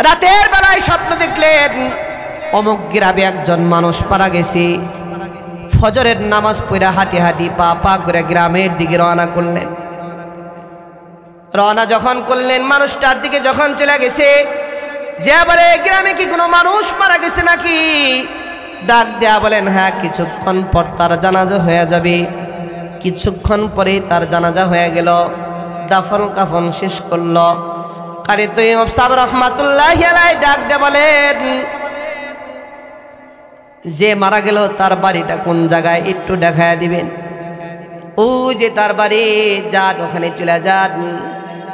রাতের বেলায় স্বপ্ন দেখলেন অমুক গ্রামে একজন মানুষ মারা গেছে। ফজরের নামাজ পড়া হাঁটি হাঁটি পা পা করে গ্রামের দিকে রওনা করলেন। রওনা যখন করলেন, মানুষটার দিকে যখন চলে গেছে, যে বলে গ্রামে কি কোনো মানুষ মারা গেছে নাকি? ডাক দেয়া বলেন, হ্যাঁ, কিছুক্ষণ পর তার জানাজা হয়ে যাবে। কিছুক্ষণ পরে তার জানাজা হয়ে গেল, দাফন কাফন শেষ করলো। কারি তৈয়ব সাহেব রহমাতুল্লাহি আলাইহি ডাক দেয়া বলেন, যে মারা গেল তার বাড়িটা কোন জায়গায় একটু দেখায় দিবেন। ও যে তার বাড়ি, যান ওখানে চলে যান।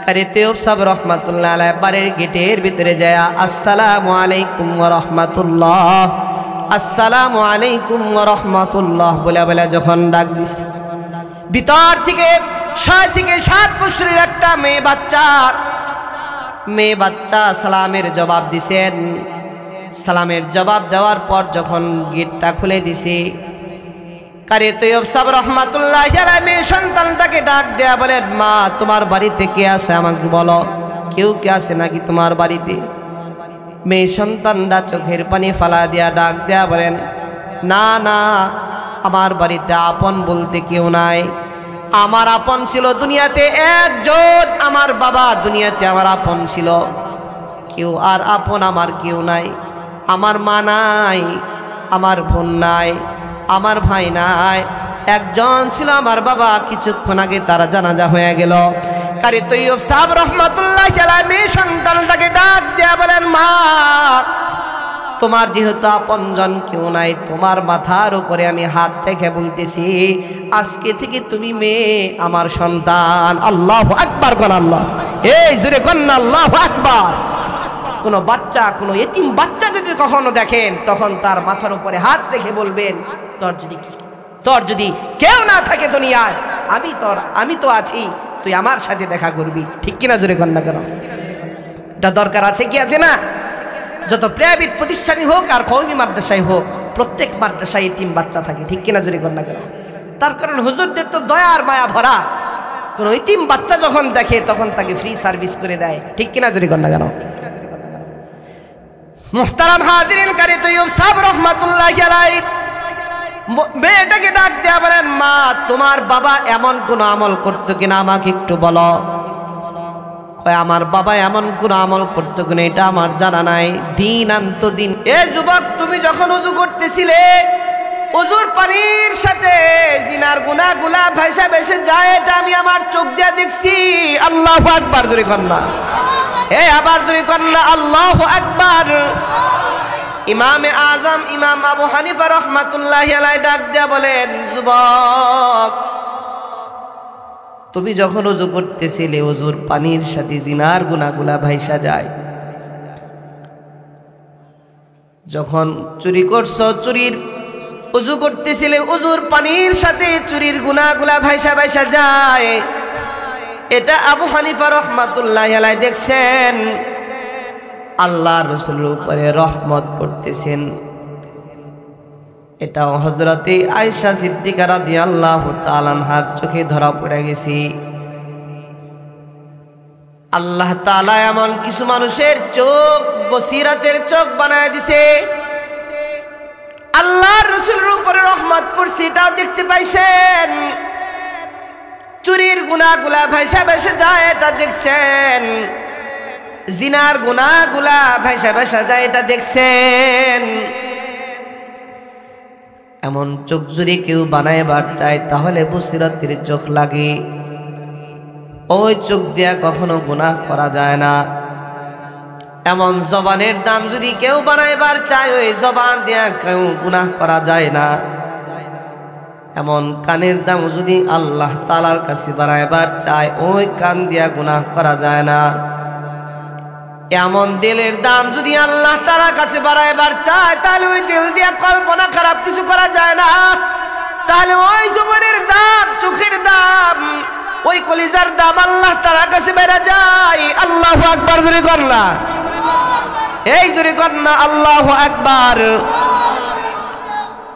কারি তৈয়ব সাহেব রহমাতুল্লাহি আলাইহি বাড়ির গেটের ভিতরে যায়, আসসালামু আলাইকুম ওয়া রাহমাতুল্লাহ, আসসালামু আলাইকুম ওয়া রাহমাতুল্লাহ বলে বলে যখন ডাক দিছে, ভিতর থেকে 6 থেকে 7 বছরের একটা মেয়ে বাচ্চা সালামের জবাব দিছেন। সালামের জবাব দেওয়ার পর যখন গেটটা খুলে দিছে, কারি তৈয়ব সাহেব রহমাতুল্লাহি আলাইহি মেয়ে সন্তানটাকে ডাক দেয়া বলেন, মা, তোমার বাড়িতে কে আছে আমাকে বলো, কেউ কে আছে নাকি তোমার বাড়িতে? মেয়ে সন্তানটা চোখের পানি ফালা দিয়া ডাক দেয়া বলেন, না না, আমার বাড়িতে আপন বলতে কেউ নাই। আমার আপন ছিল দুনিয়াতে একজন, আমার বাবা দুনিয়াতে আমার আপন ছিল, কেউ আর আপন আমার কেউ নাই। আমার মা নাই, আমার বোন নাই, আমার ভাই নাই, একজন ছিল আমার বাবা, কিছুক্ষণ আগে তারা জানাজা হয়ে গেল। কারি তৈয়ব সাহেব রহমাতুল্লাহি আলাইহি মেয়ে সন্তানটাকে ডাক দেয়া বলেন, মা, তোমার যেহেতু আপনজন কেউ নাই, তোমার মাথার উপরে আমি হাত রেখে বলতেছি, আজকে থেকে তুমি মেয়ে আমার সন্তান। আল্লাহু আকবার কোন আল্লাহ, এই জোরে কোন আল্লাহু আকবার। কোনো বাচ্চা, কোনো এতিম বাচ্চা যদি কখনো দেখেন, তখন তার মাথার উপরে হাত রেখে বলবেন, তোর যদি কেউ না থাকে দুনিয়ায়, আমি তো আছি, তুই আমার সাথে দেখা করবি। ঠিক কিনা জোরে কোন না কেন? এটা দরকার আছে কি আছে না? যত প্রাইভেট প্রতিষ্ঠানই হোক আর কওমি মাদ্রাসায় হোক, প্রত্যেক মাদ্রাসায় এতিম বাচ্চা থাকে। ঠিক কিনা জোরে কোন না কেন? তার কারণ হুজুরদের তো দয়ার মায়া ভরা, কোনো এতিম বাচ্চা যখন দেখে তখন তাকে ফ্রি সার্ভিস করে দেয়। ঠিক কিনা জোরে কোন না কেন? মুহতারাম হাজিরিন, কারি তৈয়ব সাহেব রহমাতুল্লাহি আলাইহি মেয়েটাকে ডাক দেয়া বলেন, মা, তোমার বাবা এমন কোন আমল করতো কিনা আমাকে একটু বলো। কয়, আমার বাবা এমন কোন আমল করতো কিনা এটা আমার জানা নাই। দিন আনতো দিন। এ যুবক, তুমি যখন ওযু করতেছিলে, ওযুর পানির সাথে জিনার গুনাহগুলা ভাইসা ভেসে যায়, এটা আমি আমার চোখ দিয়ে দেখছি। আল্লাহু আকবার জোরে কর না, আবার জোরে কর না, আল্লাহু আকবার। ইমামে আজম ইমাম আবু হানিফা রহমাতুল্লাহি আলাইহি ডাক দেয়া বলেন, যুবক, তুমি যখন ওযু করতেছিলে, ওযুর পানির সাথে জিনার গুনাহগুলা ভাইসা যায়। যখন চুরি করছো, চুরির ওযু করতেছিলে, ওযুর পানির সাথে চুরির গুনাহগুলা ভাইসা ভাইসা যায়। এটা আবু হানিফা রহমাতুল্লাহি আলাইহি দেখছেন। আল্লাহর রাসূলের উপরে রহমত পড়তেছেন। এটা হযরতে আয়েশা সিদ্দিকা রাদিয়াল্লাহু তাআলা আনহার চোখে ধরা পড়ে গেছে। আল্লাহ তাআলা এমন কিছু মানুষের চোখ বসিরাতের চোখ বানায় দিছে। আল্লাহর রাসূলের উপরে রহমত পড়ছে, এটাও দেখতে পাইছেন। চুরির গুনাহগুলা ভাইসা ভেসে যায়, এটা দেখছেন। জিনার গুনাহগুলা ভাইসা ভেসে যায়, এটা দেখছেন। এমন চোখ যদি কেউ বানাইবার চায়, তাহলে বসিরতের চোখ লাগে। ওই চোখ দিয়া কখনো গুনাহ করা যায় না। এমন জবানের দাম যদি কেউ বানাইবার চায়, ওই জবান দিয়া কেউ গুনাহ করা যায় না। এমন কানের দাম যদি আল্লাহ তাআলার কাছে বানাইবার চায়, ওই কান দিয়া গুনাহ করা যায় না। এমন দিলের দাম যদি আল্লাহ তাআলার কাছে বাড়াইবার চায়, তাহলে ওই দিল দিয়া কল্পনা খারাপ কিছু করা যায় না। তাহলে ওই জবানের দাম, চোখের দাম, ওই কলিজার দাম আল্লাহ তাআলার কাছে বেড়ে যায়। আল্লাহু আকবার জোরে কর না, এই জোরে কর না, আল্লাহু আকবার।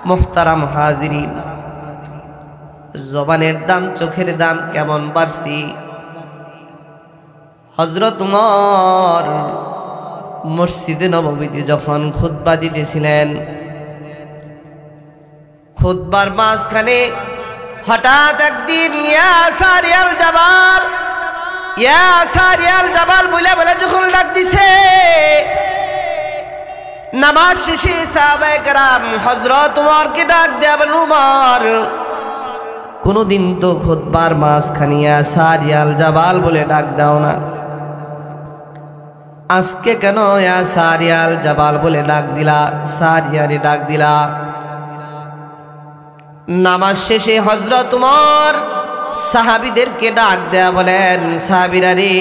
মুহতারাম হাজিরিন, জবানের দাম, চোখের দাম কেমন বাড়ছে। হযরত উমর মসজিদে নববীতে যখন খুতবা দিতেছিলেন, খুতবার মাঝখানে হঠাৎ একদিন ইয়া সারিয়াল জাবাল, ইয়া সারিয়াল জাবাল বলে বলে যখন ডাক দিছে, নামাজ শেষে সাহাবায়ে কেরাম হযরত উমরকে ডাক দেবেন, উমর কোনদিন তো খুতবার মাঝখানে ইয়া সারিয়াল জাবাল বলে ডাক দাও না, আজকে কেন ইয়া সারিয়াল জাবাল বলে ডাক দিলা, সারিয়ারে ডাক দিলা? নামাজ শেষে হযরত উমর সাহাবীদেরকে ডাক দেয়া বলেন, সাহাবীরা রে,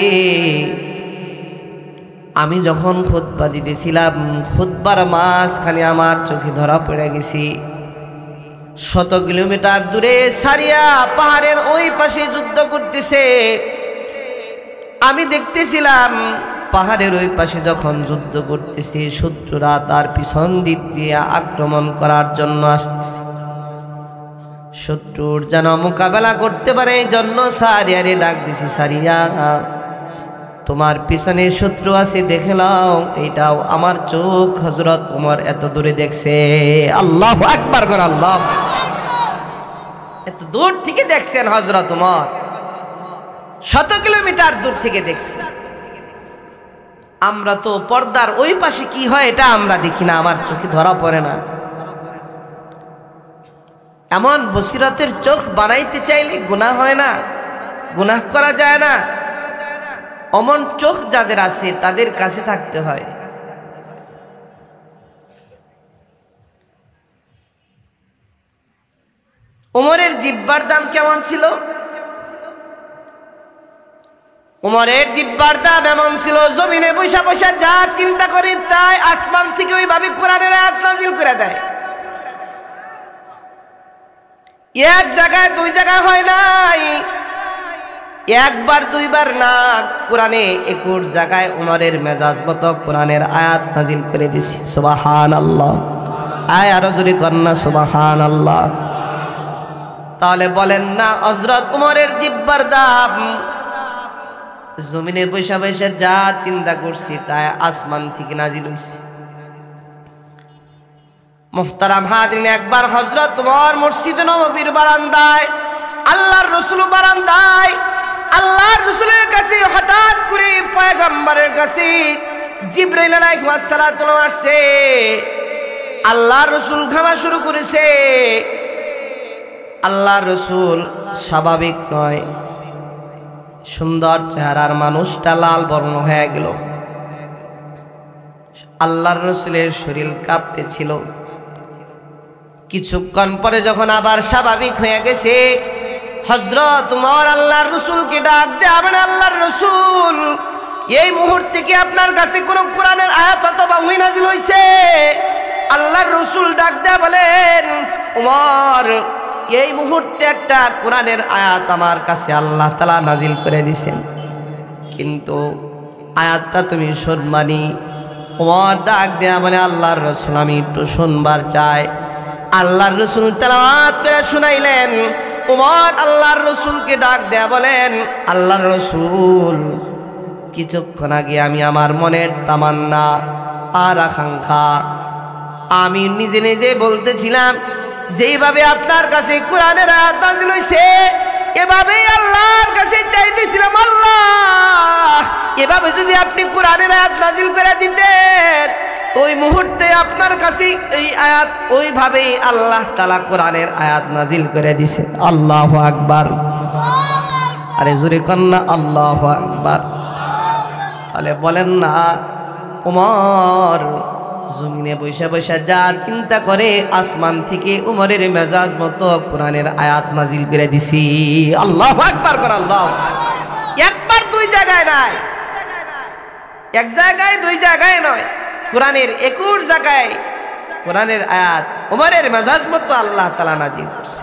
আমি যখন খুতবা দিতেছিলাম, খুতবার মাঝখানে আমার চোখে ধরা পড়ে গেছি, 100 কিলোমিটার দূরে সারিয়া পাহাড়ের ওই পাশে যুদ্ধ করতেছে। আমি দেখতেছিলাম পাহাড়ের ওই পাশে যখন যুদ্ধ করতেছে, শত্রুরা তার পিছন দিক দিয়ে আক্রমণ করার জন্য আসতেছে। শত্রুর যেন মোকাবেলা করতে পারে এই জন্য সারিয়ারে ডাক দিছি, সারিয়া তোমার পিছনে শত্রু আছে দেখে নাও। এইটাও আমার চোখ হযরত উমর এত দূরে দেখছে। আল্লাহু আকবার করে, আল্লাহ, এত দূর থেকে দেখছেন হযরত উমর, 100 কিলোমিটার দূর থেকে দেখছেন। আমরা তো পর্দার ওই পাশে কি হয় এটা আমরা দেখি না, আমার চোখে ধরা পড়ে না। এমন বসিরতের চোখ বানাইতে চাইলে গুনাহ হয় না, গুনাহ করা যায় না। অমন চোখ যাদের আছে তাদের কাছে থাকতে হয়। উমরের জিহ্বার দাম কেমন ছিল? উমরের জিহ্বার দাম এমন ছিল, জমিনে বসে বসে যা চিন্তা করি তাই আসমান থেকে ওইভাবে কোরআনের আয়াত নাজিল করে দেয়। এক জায়গায় দুই জায়গায় হয় নাই, একবার দুইবার না, কোরআনে 21 জায়গায় উমরের মেজাজ মতো কোরআনের আয়াত নাজিল করে দিছে। সুবহানাল্লাহ, আয় আরো জোরে কন্যা সুবহানাল্লাহ। তাহলে বলেন না হযরত উমরের জিহ্বার দাম, জমিনে বসে বসে যা চিন্তা করছি তাই আসমান থেকে নাজিল হইছে। মুহতারাম হাজিরিন, একবার হযরত উমর মসজিদে নববীর বারান্দায়, আল্লাহর রাসূল বারান্দায়, আল্লাহর রাসূলের কাছে হঠাৎ করে পয়গম্বরের কাছে জিবরাইল আলাইহিস সালাম আসছে। আল্লাহর রাসূল ঘামা শুরু করেছে। আল্লাহর রাসূল স্বাভাবিক নয়, সুন্দর চেহারার মানুষটা লাল বর্ণ হয়ে গেল। আল্লাহর রাসূলের শরীর কাঁপতেছিল। কিছুক্ষণ পরে যখন আবার স্বাভাবিক হয়ে গেছে, হযরত উমর আল্লাহর রাসূলকে ডাক দেবেন, আল্লাহর রাসূল এই মুহূর্তে কি আপনার কাছে কোনো কোরআনের আয়াত অথবা ওহী নাজিল হইছে? আল্লাহর রাসূল ডাক দেয়া বলেন, উমর এই মুহূর্তে একটা কোরআনের আয়াত আমার কাছে আল্লাহ তাআলা নাজিল করে দিয়েছেন, কিন্তু আয়াতটা তুমি শুনবানি। উমর ডাক দেয়া বলে, আল্লাহর রাসূল আমি একটু শুনবার চাই। আল্লাহর রাসূল তেলাওয়াত করে শুনাইলেন। উমর আল্লাহর রাসূলকে ডাক দেয়া বলেন, আল্লাহর রাসূল কিছুক্ষণ আগে আমি আমার মনের তামান্না আর আকাঙ্ক্ষা আমি নিজে নিজে বলতেছিলাম, যেইভাবে আপনার কাছে কোরআনের আয়াত নাযিল হইছে এভাবেই আল্লাহর কাছে চাইতেছিলাম, আল্লাহ এভাবে যদি আপনি কোরআনের আয়াত নাযিল করে দিতেন, ওই মুহূর্তে আপনার কাছে এই আয়াত ওইভাবেই আল্লাহ তাআলা কোরআনের আয়াত নাযিল করে দিয়েছে। আল্লাহু আকবার, আরে জোরে কন্না আল্লাহু আকবার। তাহলে বলেন না উমর জমিনে বসে বসে যা চিন্তা করে আসমান থেকে উমরের মেজাজ মতো কোরআনের আয়াত নাযিল করে দিছি। আল্লাহু আকবার কর, আল্লাহ। একবার দুই জায়গায় নাই, এক জায়গায় দুই জায়গায় নয়, কোরআনের 21 জায়গায় কোরআনের আয়াত উমরের মেজাজ মতো আল্লাহ তাআলা নাযিল করছে।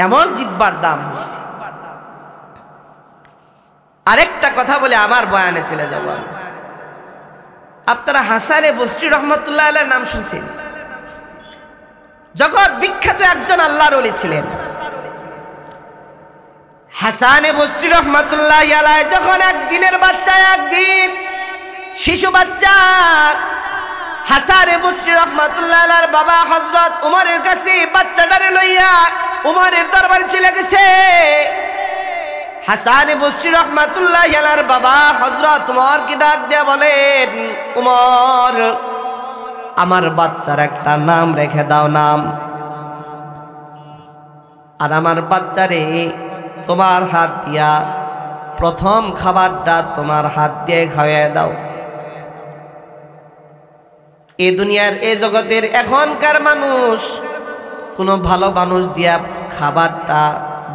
এমন জিহ্বার দাম হচ্ছে। আরেকটা কথা বলে আমার বয়ানে চলে যাব। আপনারা হাসানে বসরি রহমতুল্লাহ আলাইহির নাম শুনছেন? জগৎ বিখ্যাত একজন আল্লাহর ওলি ছিলেন। হাসানে বসরি রহমতুল্লাহ আলাইহি যখন একদিনের বাচ্চা একদিন শিশু বাচ্চা হাসান বসরি রাহমাতুল্লাহ আলাইহির বাবা হযরত উমরের কাছে বাচ্চাটারে লইয়া উমরের দরবারে চলে গেছে। হাসান বসরি রাহমাতুল্লাহ আলাইহির বাবা হযরত উমরকে ডাক দিয়া বলেন, উমর, আমার বাচ্চার একটা নাম রেখে দাও নাম, আর আমার বাচ্চারে তোমার হাত দিয়া প্রথম খাবারটা তোমার হাত দিয়ে খাওয়াইয়া দাও। এই দুনিয়ার এই জগতের এখনকার মানুষ কোনো ভালো মানুষ দিয়া খাবারটা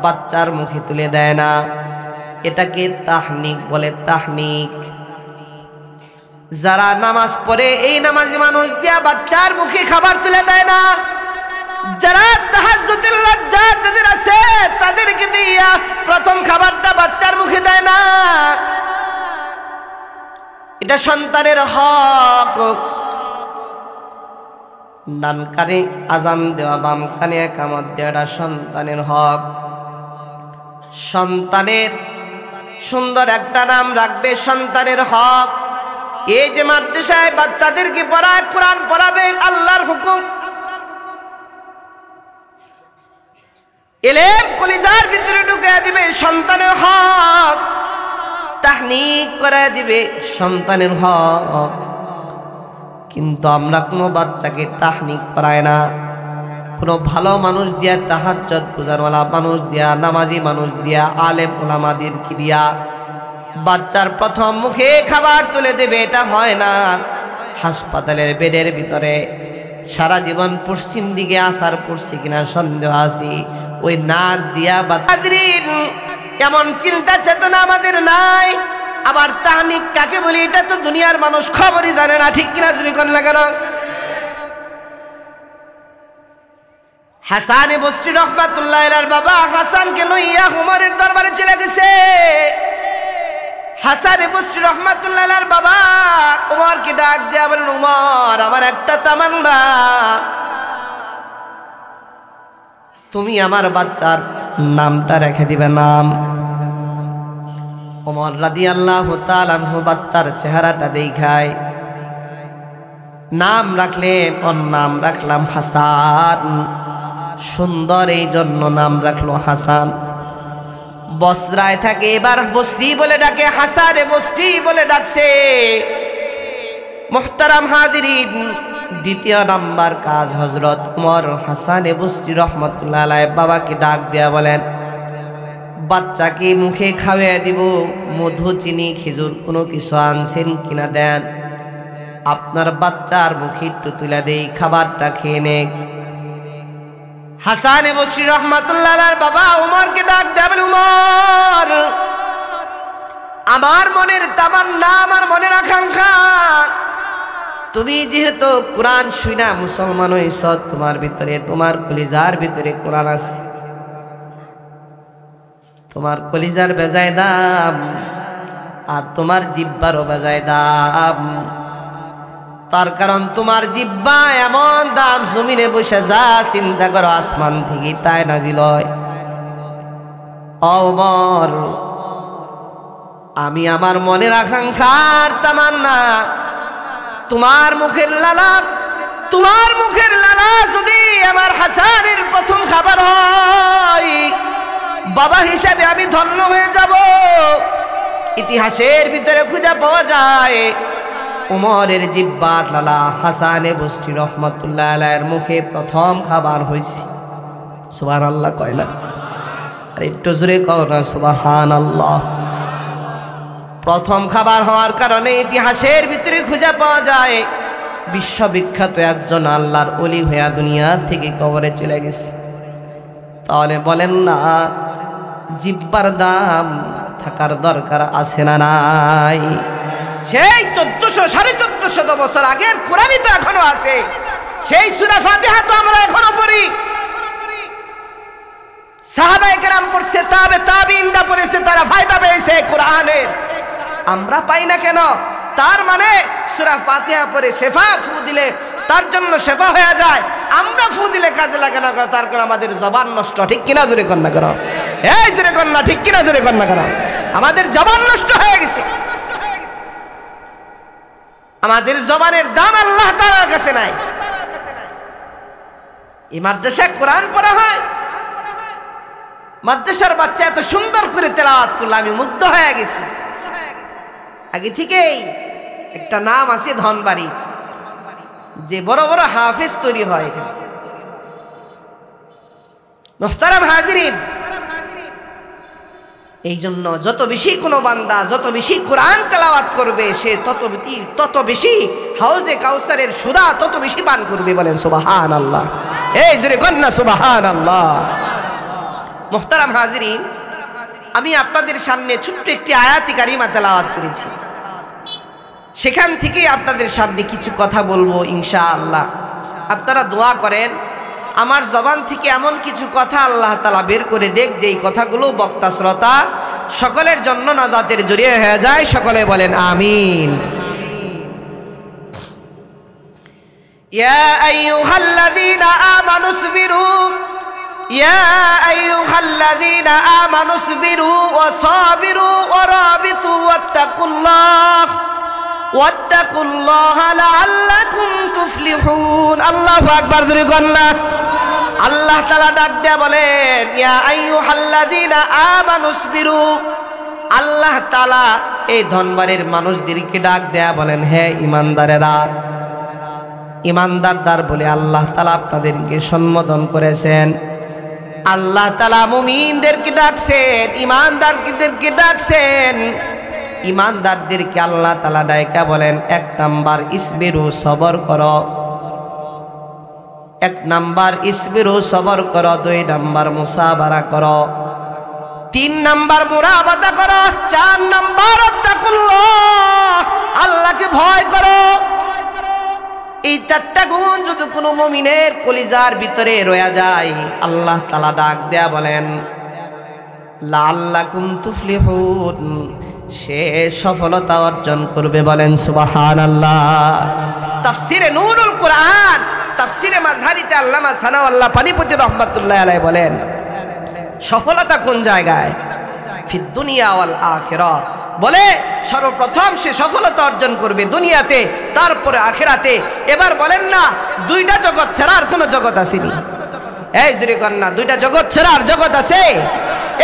বাচ্চার মুখে তুলে দেয় না, এটাকে তাহনিক বলে, তাহনিক। যারা নামাজ পড়ে এই নামাজি মানুষ দিয়া বাচ্চার মুখে খাবার তুলে দেয় না। যারা তাহাজ্জুদের লজ্জা যাদের আছে তাদেরকে দিয়া প্রথম খাবারটা বাচ্চার মুখে দেয় না। এটা সন্তানের হক। ডান কানে আজান দেওয়া, বাম কানে একামত দেওয়াটা সন্তানের হক। সন্তানের সুন্দর একটা নাম রাখবে, সন্তানের হক। এই যে মাদ্রাসায় বাচ্চাদেরকে পড়ায়, কোরআন পড়াবে, আল্লাহর হুকুম, ইলম কলিজার ভিতরে ঢুকিয়ে দিবে, সন্তানের হক। তাহনিক করে দিবে, সন্তানের হক। কিন্তু আমরা কোনো বাচ্চাকে তাহনিক করায় না। কোনো ভালো মানুষ দিয়া, তাহাজ্জুদ গুজারওয়ালা মানুষ দিয়া, নামাজি মানুষ দিয়া, আলেম ওলামাদের কি দিয়া বাচ্চার প্রথম মুখে খাবার তুলে দেবে, এটা হয় না। হাসপাতালের বেডের ভিতরে সারা জীবন পশ্চিম দিকে আসার পড়ছে কিনা সন্দেহ আছে, ওই নার্স দিয়া বাচ্চাদের এমন চিন্তা চেতনা আমাদের নাই। আবার তাহনিক কাকে বলি এটা তো দুনিয়ার মানুষ খবরই জানে না, ঠিক কিনা যদি কোন লাগানো। হাসান বসরি রাহমাতুল্লাহ আলাইহির বাবা হাসানকে লইয়া উমরের দরবারে চলে গেছে। হাসান বসরি রাহমাতুল্লাহ আলাইহির বাবা উমরকে ডাক দিয়া বলেন, উমর, আমার একটা তামান্না, তুমি আমার বাচ্চার নামটা রেখে দিবে নাম। ওমর রাদিয়াল্লাহু তাআলা আনহু বাচ্চার চেহারাটা দেখায়, নাম রাখলে, ওর নাম রাখলাম হাসান। সুন্দর এই জন্য নাম রাখলো হাসান। বসরায় থাকে, এবার বসরি বলে ডাকে, হাসান বসরি বলে ডাকছে। মুহতারাম হাজিরিন, দ্বিতীয় নাম্বার কাজ হযরত উমর হাসান বসরি রাহমাতুল্লাহ আলাইহি বাবাকে ডাক দেয়া বলেন, বাচ্চাকে মুখে খাওয়াইয়া দিব, মধু, চিনি, খেজুর কোনো কিছু আনছেন কিনা দেন, আপনার বাচ্চার মুখে একটু তুলে দেই, খাবারটা খেয়ে নে। হাসান বসরি রাহমাতুল্লাহ আলাইহির বাবা উমরকে ডাক দেয়া বলে, উমর, আমার মনের তামান্না, আমার মনের আকাঙ্ক্ষা, তুমি যেহেতু কোরআন শুনা মুসলমান হইছ, তোমার ভিতরে, তোমার কলিজার ভিতরে কোরআন আছে, তোমার কলিজার বেজায় দাম, আর তোমার জিহ্বারও বেজায় দাম। তার কারণ তোমার জিহ্বা এমন দাম, জমিনে বসে যা চিন্তা করো আসমান থেকে তাই নাজিল হয়। ওমর, আমি আমার মনের আকাঙ্ক্ষার তামান্না, তোমার মুখের লালা, তোমার মুখের লালা যদি আমার হাসানের প্রথম খাবার হয়, বাবা হিসাবে আমি ধন্য হয়ে যাব। ইতিহাসের ভিতরে খুঁজে পাওয়া যায় উমরের জিহ্বার লালা হাসান বসরি রাহমাতুল্লাহ আলাইহির মুখে প্রথম খাবার হয়েছে। সুবহানাল্লাহ কয় না? আর একটু জোরে কও না সুবহানাল্লাহ। প্রথম খাবার হওয়ার কারণে ইতিহাসের ভিতরে খুঁজে পাওয়া যায় বিশ্ববিখ্যাত একজন আল্লাহর ওলি হইয়া দুনিয়া থেকে কবরে চলে গেছে। তাহলে বলেন না, জিহ্বার দাম থাকার দরকার আছে না নাই? সেই 1400-1450 বছর আগের কোরআনই তো এখনো আছে। সেই সূরা ফাতিহা তো আমরা এখনো পড়ি। সাহাবায়ে কেরাম পড়ছে, তাবিঈনরা পড়েছে, তারা ফায়দা পেয়েছে কোরআনের, আমরা পাই না কেন? তার মানে সূরা ফাতিহা পড়ে শেফা ফু দিলে তার জন্য শেফা হয়ে যায়, আমরা ফু দিলে কাজে লাগে না, তার কারণে আমাদের জবান নষ্ট। ঠিক কিনা জোরে কন্যা করো, এই জোরে কন্যা, ঠিক কিনা জোরে কন্যা করো, আমাদের জবান নষ্ট হয়ে গেছে। আমাদের জবানের দাম আল্লাহ তাআলার কাছে নাই। এই মাদ্রাসায় কোরআন পড়া হয়, মাদ্রাসার বাচ্চা এত সুন্দর করে তেলাওয়াত করলো, আমি মুগ্ধ হয়ে গেছি। আগে থেকেই একটা নাম আছে ধনবাড়ি, যে বড় বড় হাফেজ তৈরি হয় এখানে। মুহতারাম হাজিরিন, এই জন্য যত বেশি কোনো বান্দা যত বেশি কোরআন তেলাওয়াত করবে, সে তত বেশি হাউজে কাউসারের সুদা তত বেশি পান করবে। বলেন সুবহানাল্লাহ। এই জোরে কন্যা সুবহানাল্লাহ। মুহতারাম হাজিরিন, আমি আপনাদের সামনে ছোট্ট একটি আয়াতি কারিমা তেলাওয়াত করেছি, সেখান থেকে আপনাদের সামনে কিছু কথা বলবো ইনশাআল্লাহ। আপনারা দোয়া করেন আমার জবান থেকে এমন কিছু কথা আল্লাহ তাআলা বের করে দেখ, যেই কথাগুলো বক্তা শ্রোতা সকলের জন্য নাজাতের জরিয়া হয়ে যায়। সকলে বলেন আমিন। ইয়া আইয়ুহাল্লাযীনা আমানুসবিরু ইয়া আইয়ুহাল্লাযীনা আমানুসবিরু ওয়া সাবিরু ওয়া রাবিতু ওয়াত্তাকুল্লাহা লাআল্লাকুম তুফলিহুন। আল্লাহু আকবার। জোরে কন্যা আল্লাহ তাআলা ডাক দেয়া বলেন ইয়া আইয়ুহাল্লাযীনা আমানুসবিরু। আল্লাহ তাআলা এই ধনবাড়ির মানুষদেরকে ডাক দেয়া বলেন হে ঈমানদারেরা। ঈমানদারদার বলে আল্লাহ তাআলা আপনাদেরকে সম্বোধন করেছেন। আল্লাহ তাআলা মুমিনদেরকে ডাকছেন, ঈমানদারদেরকে ডাকছেন। ঈমানদারদেরকে আল্লাহ তাআলা ডাইকা বলেন ১ নাম্বার ইসবিরু, সবর করো। ১ নাম্বার ইসবিরু, সবর করো। ২ নাম্বার মুসাবারা করো। ৩ নাম্বার মুরাবাতা করো। ৪ নাম্বার আত্তাকুল্লাহ, আল্লাহকে ভয় করো। এই ৪টা গুণ যদি কোনো মুমিনের কলিজার ভিতরে রয়ে যায়, আল্লাহ তাআলা ডাক দেয়া বলেন লাআল্লাকুম তুফলিহুন, সে সফলতা অর্জন করবে। বলেন সুবহানাল্লাহ। তাফসিরে নূরুল কুরআন, তাফসিরে মাযহারিতে আল্লামা সানাউল্লাহ পানিপতি রাহমাতুল্লাহ আলাইহি বলেন সফলতা কোন জায়গায়? ফিদ দুনিয়া ওয়াল আখিরাহ। বলে সর্বপ্রথম সে সফলতা অর্জন করবে দুনিয়াতে, তারপরে আখিরাতে। এবার বলেন না 2টা জগৎ ছাড়া আর কোন জগৎ আসেনি? এই জুরি কন্যা, 2টা জগৎ ছাড়া আর জগৎ আছে?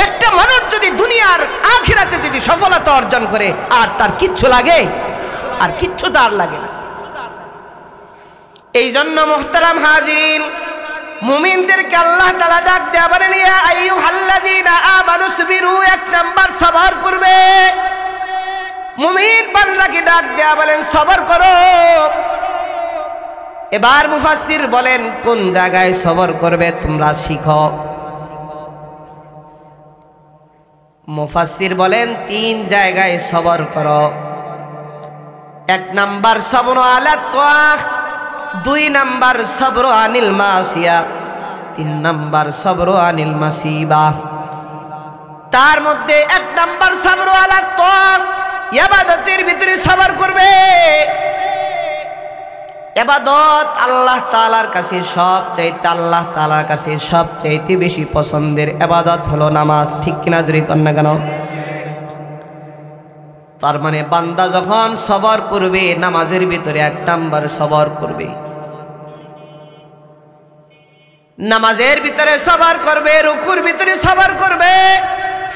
একটা মানুষ যদি দুনিয়ার আখিরাতে যদি সফলতা অর্জন করে, আর তার কিচ্ছু লাগে? আর কিচ্ছু তার লাগে না। এই জন্য মুহতারাম হাজিরিন, মুমিনদেরকে আল্লাহ তাআলা ডাক দেয়া বলেন ইয়া আইয়ুহাল্লাযীনা আমানুসবিরু, 1 নাম্বার সবর করবে। মুমিন বান্দাকে ডাক দেয়া বলেন সবর করো। এবার মুফাসসির বলেন কোন জায়গায় সবর করবে তোমরা শিখো। মুফাসসির বলেন 3 জায়গায় সবর করো। 1 নাম্বার সবর আলা তাআহ, 2 নাম্বার সবর আনিল মাসিয়া, 3 নাম্বার সবর আনিল মাসিবা। তার মধ্যে 1 নাম্বার সবর আলা তাআহ, ইবাদতের ভিতরে সবর করবে। ইবাদত আল্লাহ তাআলার কাছে সবচাইতে, আল্লাহ তাআলার কাছে সবচাইতে বেশি পছন্দের ইবাদত হলো নামাজ। ঠিক কিনা জোরে কন না কেন? তার মানে বান্দা যখন সবর করবে, নামাজের ভিতরে 1 নাম্বার সবর করবে, নামাজের ভিতরে সবর করবে, রুকুর ভিতরে সবর করবে,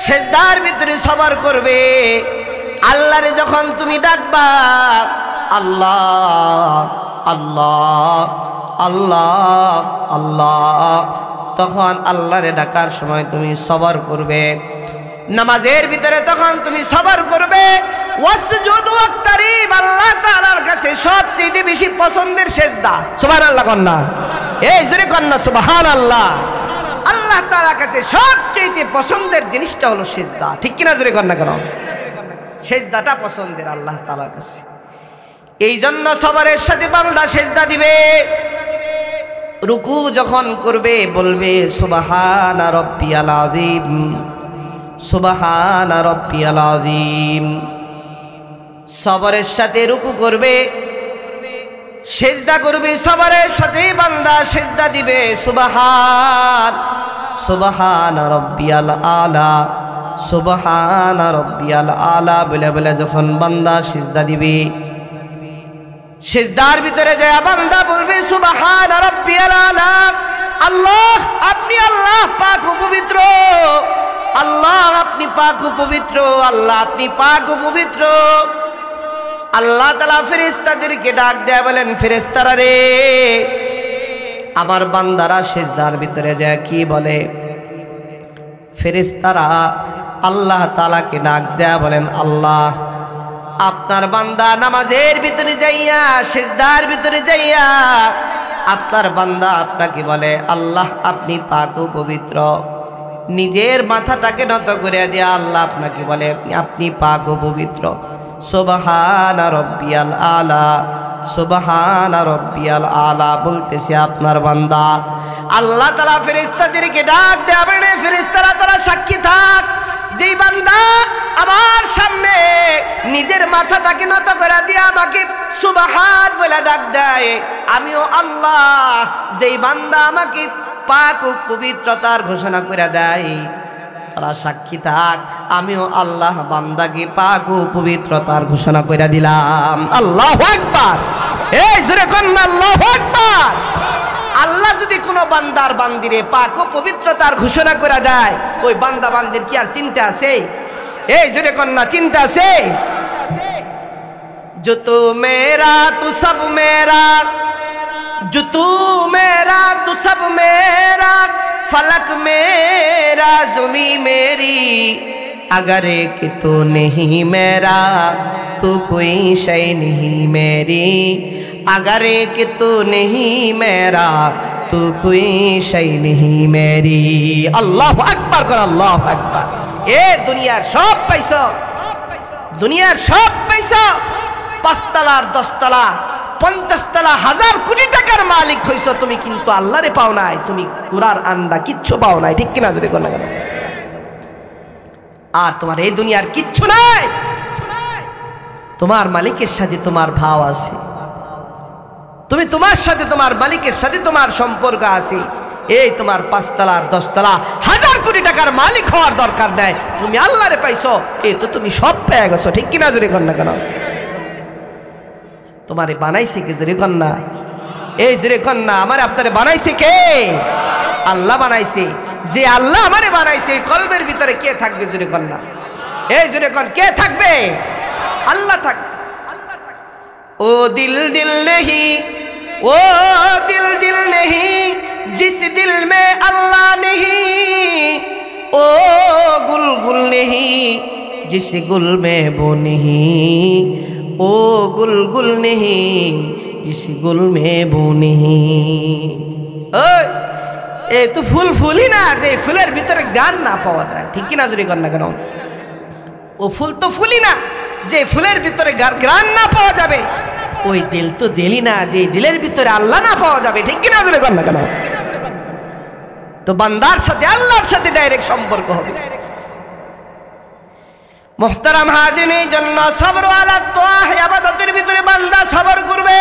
সিজদার ভিতরে সবর করবে। আল্লাহরে যখন তুমি ডাকবা আল্লাহ আল্লাহ আল্লাহ আল্লাহ, তখন আল্লাহরে ডাকার সময় তুমি সবর করবে। নামাজের ভিতরে তখন তুমি সবর করবে। ওয়াসজুদ ওয়াক্তারিব, আল্লাহ তাআলার কাছে সবচেয়ে বেশি পছন্দের সিজদা। সুবহানাল্লাহ কন্না, এই জোরে কন্না সুবহানাল্লাহ। আল্লাহ তাআলার কাছে সবচেয়ে পছন্দের জিনিসটা হলো সিজদা। ঠিক কিনা জোরে কন্না কেন? সিজদাটা পছন্দের আল্লাহ তাআলার কাছে। এই জন্য সবরের সাথে বান্দা সিজদা দিবে। রুকু যখন করবে বলবে সুবহানা রাব্বিয়াল আযীম, সুবহানা রাব্বিয়াল আযীম। সবরের সাথে রুকু করবে, সিজদা করবে, সবরের সাথে বান্দা সিজদা দিবে। সুবহানা রাব্বিয়াল আলা, সুবহানা রাব্বিয়াল আলা বলে বলে যখন বান্দা সিজদা দিবে, সিজদার ভিতরে যায় বান্দা বলবে সুবহান রাব্বিয়াল আলা, আল্লাহ আপনি আল্লাহ পাক ও পবিত্র, আল্লাহ আপনি পাক ও পবিত্র, আল্লাহ আপনি পাক ও পবিত্র। আল্লাহ তাআলা ফেরেশতাদেরকে ডাক দেয়া বলেন, ফেরেশতারা রে, আমার বান্দারা সিজদার ভিতরে যায় কি বলে? ফেরেশতারা আল্লাহ তাআলাকে ডাক দেয়া বলেন, আল্লাহ আপনার বান্দা নামাজের ভিতরে যাইয়া সিজদার ভিতরে যাইয়া আপনার বান্দা আপনাকে বলে আল্লাহ আপনি পাক ও পবিত্র। নিজের মাথাটাকে নত করে দিয়া আল্লাহ আপনাকে বলে আপনি পাক ও পবিত্র। সুবহানা রাব্বিয়াল আলা, সুবহানা রাব্বিয়াল আলা বলতেছে আপনার বান্দা। আল্লাহ তাআলা ফেরেশতাদেরকে ডাক দেয়া বলে, ফেরেশতারা তারা সাক্ষী থাক, যেই বান্দা আমার সামনে নিজের মাথাটাকে নত করে দিয়ে আমাকে সুবহান বলে ডাক দেয়, আমিও আল্লাহ যেই বান্দা আমাকে পাক ও পবিত্রতার ঘোষণা করে দেয়, তারা সাক্ষী থাক, আমিও আল্লাহ বান্দাকে পাক ও পবিত্রতার ঘোষণা করে দিলাম। আল্লাহু আকবার, এই জোরে কন্না আল্লাহু আকবার। আল্লাহ যদি কোনো বান্দার বান্দিরে পাক ও পবিত্রতার ঘোষণা করে দেয়, ওই বান্দা বান্দির কি আর চিন্তা আছে? এই জোরে কন্যা চিন্তা আছে? जो तू मेरा तू सब मेरा, जो तू मेरा तू सब मेरा, फलक मेरा ज़मी मेरी, अगर एक तू नहीं मेरा तू कोई शय नहीं मेरी, अगर एक तू नहीं मेरा तू कोई शय नहीं मेरी। अल्लाहु अकबर कर, अल्लाहु अकबर। ए दुनियार सब पैसा, दुनियार सब पैसा 5 তলার 10 তলা 50 তলা 1000 কোটি টাকার মালিক হইছো তুমি, কিন্তু আল্লাহরে পাও নাই, তুমি কুরার আন্ডা কিচ্ছু পাও নাই, ঠিক কিনা জোরে কোন না কেন? আর তোমার এই দুনিয়ার কিচ্ছু নাই, তোমার মালিকের সাথে তোমার ভাব আছে, তুমি তোমার সাথে তোমার মালিকের সাথে তোমার সম্পর্ক আছে। এই তোমার 5 তলার 10 তলা 1000 কোটি টাকার মালিক হওয়ার দরকার নাই, তুমি আল্লাহরে পাইছো, এই তো তুমি সব পেয়ে গেছো, ঠিক কিনা জোরে কোন না কেন? তোমারে বানাইছে কে জোরে কন্যা? এই জোরে কন্যা, আমারে আপনারে বানাইছে কে? আল্লাহ বানাইছে। যে আল্লাহ আমারে বানাইছে, কলবের ভিতরে কে থাকবে জোরে কন্যা? এই জোরে কন, কে থাকবে? আল্লাহ থাকবে। ও দিল দিল নেহি, ও দিল দিল নেহি, जिस दिल में अल्लाह नहीं, ओ गुल गुल नहीं, जिस गुल में वो नहीं, ओ गुल गुल नहीं, जिस गुल में वो नहीं। এই তো ফুল ফুলই না, যে ফুলের ভিতরে গান না পাওয়া যায়, ঠিক কিনা জোরে কর না কেন? ও ফুল তো ফুলই না, যে ফুলের ভিতরে গান না পাওয়া যাবে। ওই দিল তো দিলই না, যে দিলের ভিতরে আল্লাহ না পাওয়া যাবে, ঠিক কিনা জোরে কর না কেন? তো বান্দার সাথে আল্লাহর সাথে ডাইরেক্ট সম্পর্ক হবে। মুহতারাম হাজিরিন, এই জন্য সবর আলা তাআহ, ইবাদতের ভিতরে বান্দা সবর করবে,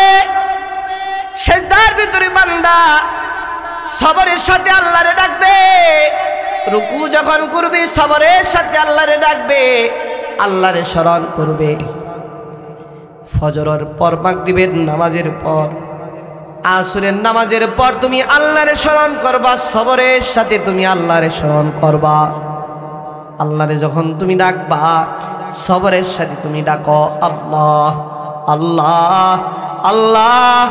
সিজদার ভিতরে বান্দা সবরের সাথে আল্লাহরে ডাকবে, রুকু যখন করবে সবরের সাথে আল্লাহরে ডাকবে, আল্লাহরে স্মরণ করবে। ফজরের পর, মাগরিবের নামাজের পর, আসরের নামাজের পর তুমি আল্লাহরে স্মরণ করবা, সবরের সাথে তুমি আল্লাহরে স্মরণ করবা। আল্লাহরে যখন তুমি ডাকবা, সবরের সাথে তুমি ডাকো আল্লাহ আল্লাহ আল্লাহ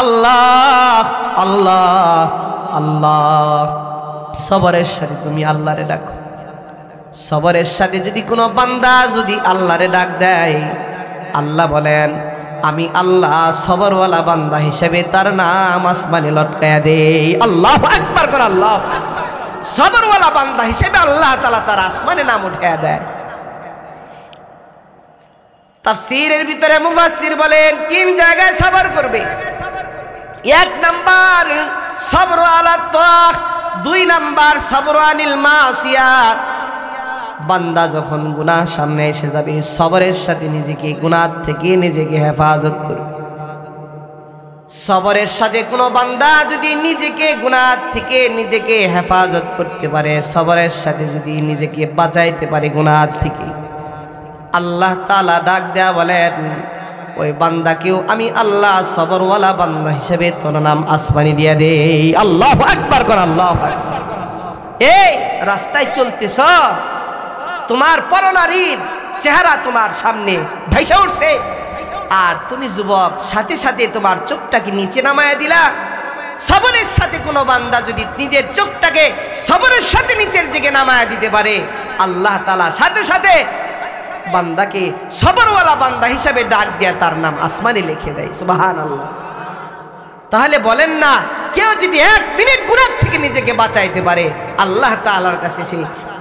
আল্লাহ আল্লাহ আল্লাহ। সবরের সাথে তুমি আল্লাহরে ডাকো। সবরের সাথে যদি কোনো বান্দা যদি আল্লাহরে ডাক দেয়, আল্লাহ বলেন আমি আল্লাহ সবরওয়ালা বান্দা হিসেবে তার নাম আসমানে লটকায়া দেই। আল্লাহু আকবার কর, আল্লাহ। সবরওয়ালা বান্দা হিসেবে আল্লাহ তাআলা তার আসমানে নাম উঠায়া দেয়। তাফসীরের ভিতরে মুফাসসির বলেন 3 জায়গায় সবর করবে। 1 নাম্বার সবর আলা তাআহ, 2 নাম্বার সবর আনিল মাসিয়া। বান্দা যখন গুনাহ সামনে এসে যাবে, সবরের সাথে নিজেকে গুনাহ থেকে নিজেকে হেফাজত করবে। সবরের সাথে কোনো বান্দা যদি নিজেকে গুনাহ থেকে নিজেকে হেফাজত করতে পারে, সবরের সাথে যদি নিজেকে বাঁচাইতে পারে গুনাহ থেকে, আল্লাহ তাআলা ডাক দেয়া বলেন ওই বান্দাকেও আমি আল্লাহ সবরওয়ালা বান্দা হিসেবে তোর নাম আসমানি দিয়ে দেই। আল্লাহু আকবার কর, আল্লাহু আকবার। এই রাস্তায় চলতেছ, তোমার পরনারীর চেহারা তোমার সামনে ভাইসা উঠছে, আর তুমি যুবক সাথে সাথে তোমার চোখটাকে নিচে নামায়া দিলা। সবরের সাথে কোনো বান্দা যদি নিজের চোখটাকে সবরের সাথে নিচের দিকে নামায়া দিতে পারে, আল্লাহ তাআলা সাথে সাথে বান্দাকে সবরওয়ালা বান্দা হিসাবে ডাক দিয়া তার নাম আসমানে লিখে দেয়। সুবহানাল্লাহ। তাহলে বলেন না, কেউ যদি 1 মিনিট গুনাহ থেকে নিজেকে বাঁচাইতে পারে, আল্লাহ তাআলার কাছে সে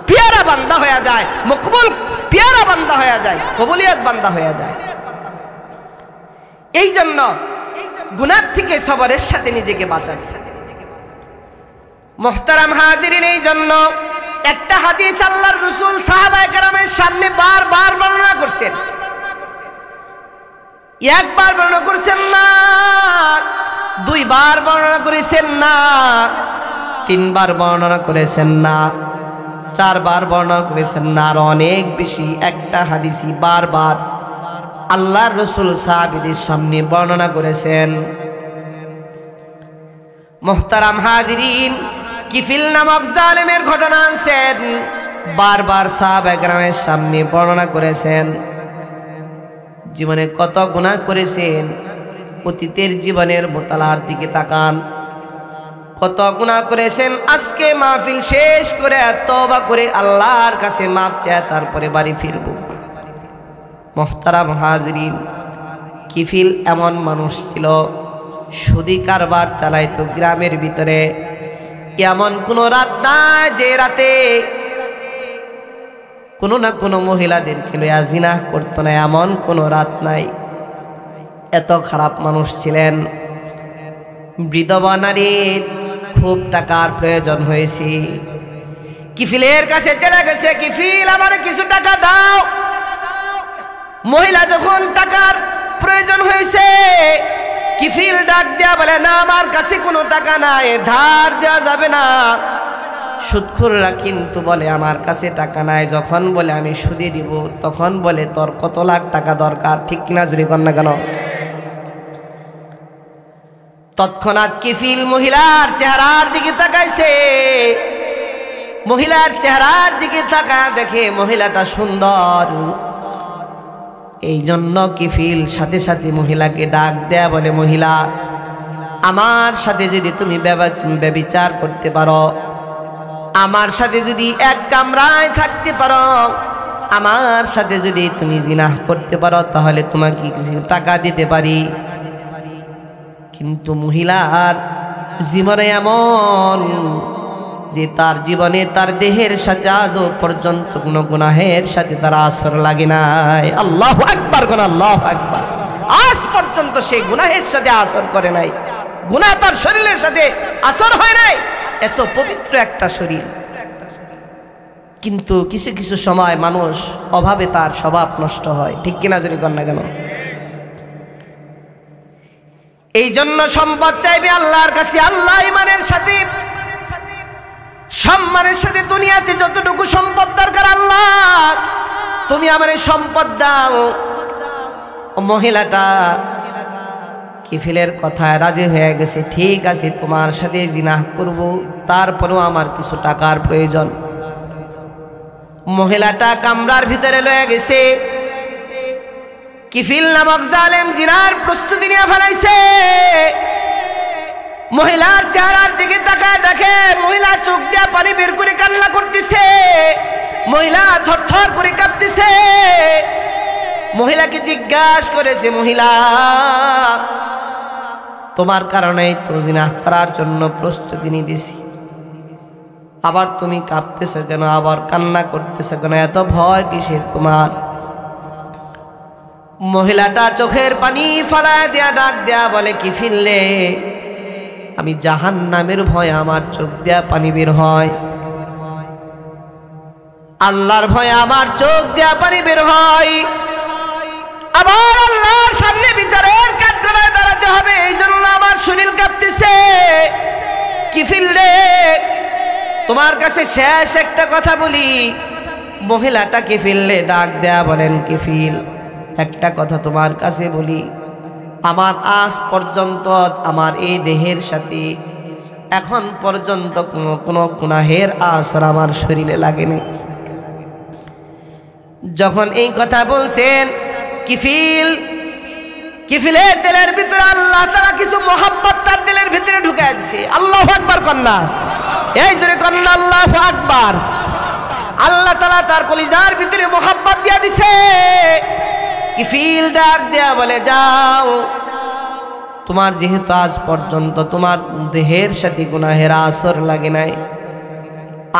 পিয়ারা বান্দা হয়ে যায়, মকবুল পিয়ারা বান্দা হয়ে যায়, কবুলিয়ত বান্দা হয়ে যায়। এই জন্য গুনাহ থেকে সবরের সাথে নিজেকে বাঁচায়। মুহতারাম হাজিরিন, এই জন্য একটা হাদিস আল্লাহর রাসূল সাহাবায়ে কেরামের সামনে বারবার বর্ণনা করছেন। একবার বর্ণনা করছেন না, 2 বার বর্ণনা করেছেন না, 3 বার বর্ণনা করেছেন না, 4 বার বর্ণনা করেছেন না, আর অনেক বেশি। একটা হাদিসই বারবার আল্লাহর রাসূল সাহাবীদের সামনে বর্ণনা করেছেন। মুহতারাম হাজিরিন, কিফিল নামক জালেমের ঘটনা আনছেন, বারবার সাহাবায়ে কেরামের সামনে বর্ণনা করেছেন। জীবনে কত গুনাহ করেছেন, অতীতের জীবনের মোতালার দিকে তাকান, কত গুনাহ করেছেন। আজকে মাহফিল শেষ করে তওবা করে আল্লাহর কাছে মাপ চায় তারপরে বাড়ি ফিরব। মুহতারাম হাজিরিন, কিফিল এমন মানুষ ছিল, সুদি কারবার চালাইতো গ্রামের ভিতরে। এমন কোনো রাত নাই যে রাতে কোনো না কোনো মহিলাদেরকে লইয়া জিনাহ করতো না, এমন কোনো রাত নাই। এত খারাপ মানুষ ছিলেন। বিধবা নারীর খুব টাকার প্রয়োজন হয়েছে, কিফিলের কাছে চলে গেছে, কিফিল আমার কিছু টাকা দাও। মহিলা যখন টাকার প্রয়োজন হয়েছে, কিফিল ডাক দেয়া বলে, না আমার কাছে কোনো টাকা নাই, ধার দেওয়া যাবে না। সুদখোররা কিন্তু বলে আমার কাছে টাকা নাই, যখন বলে আমি সুদে দিব তখন বলে তোর কত লাখ টাকা দরকার, ঠিক কিনা জুড়ে কর না কেন? তৎক্ষণাৎ কিফিল মহিলার চেহারার দিকে তাকাইছে, মহিলার চেহারার দিকে তাকা দেখে মহিলাটা সুন্দর। এই জন্য কিফিল সাথে সাথে মহিলাকে ডাক দেয়া বলে, মহিলা আমার সাথে যদি তুমি ব্যভিচার করতে পারো, আমার সাথে যদি এক কামরায় থাকতে পারো, আমার সাথে যদি তুমি জিনাহ করতে পারো, তাহলে তোমাকে কিছু টাকা দিতে পারি। কিন্তু মহিলার জীবনে এমন যে তার জীবনে তার দেহের সাথে আজও পর্যন্ত কোনো গুনাহের সাথে তার আসর লাগে নাই। আল্লাহু আকবার কোন, আল্লাহু আকবার। আজ পর্যন্ত সে গুনাহের সাথে আসর করে নাই, গুনাহ তার শরীরের সাথে আসর হয় নাই। এত পবিত্র একটা শরীর, কিন্তু কিছু কিছু সময় মানুষ অভাবে তার স্বভাব নষ্ট হয়, ঠিক কিনা যদি কর না কেন? এই জন্য সম্পদ চাইবে আল্লাহর কাছে। আল্লাহ ইমানের সাথে সম্মানের সাথে দুনিয়াতে যতটুকু সম্পদ দরকার, আল্লাহ তুমি আমার সম্পদ দাও। মহিলাটা কিফিলের কথায় রাজি হয়ে গেছে, ঠিক আছে তোমার সাথে জিনাহ করব, তারপরেও আমার কিছু টাকার প্রয়োজন। মহিলাটা কামরার ভিতরে লয়ে গেছে, কিফিল নামক জালেম জিনার প্রস্তুতি নিয়ে ফেলাইছে। মহিলার চেহারার দিকে তাকায় দেখে মহিলা চোখ দিয়ে পানি বের করে কান্না করতেছে, মহিলা থরথর করে কাঁপতেছে। মহিলাকে জিজ্ঞাসা করেছে, মহিলা তোমার কারণেই তো জিনাহ করার জন্য প্রস্তুতি নিয়েছি, আবার তুমি কাঁপতেছো কেন, আবার কান্না করতেছো কেন, এত ভয় কিসের তোমার? মহিলাটা চোখের পানি ফালায় দেয়া ডাক দেয়া বলে, কিফিল রে, আমি জাহান্নামের ভয় আমার চোখ দেয়া পানি বের হয়, আল্লাহর ভয় আমার চোখ দেয়া পানি বের হয়। আবার আল্লাহর সামনে বিচারের কাঠগড়ায় দাঁড়াতে হবে, এই জন্য আমার শরীর কাঁপতেছে। কিফিল রে, তোমার কাছে শেষ একটা কথা বলি। মহিলাটা কিফিল রে ডাক দেয়া বলেন, কিফিল একটা কথা তোমার কাছে বলি, আমার আজ পর্যন্ত আমার এই দেহের সাথে এখন পর্যন্ত কোনো গুনাহের আসর আমার শরীরে লাগেনি। যখন এই কথা বলছেন, কিফিলের দিলের ভিতরে আল্লাহ তাআলা কিছু মোহাব্বত তার দিলের ভিতরে ঢুকায় দিছে। আল্লাহু আকবার কন্যা, এই জোরে কন্যা আল্লাহু আকবার। আল্লাহ তাআলা তার কলিজার ভিতরে মোহাব্বত দিয়া দিছে। কিফিল ডাক দেয়া বলে, যাও, তোমার যেহেতু আজ পর্যন্ত তোমার দেহের সাথে গুনাহের আসর লাগে নাই,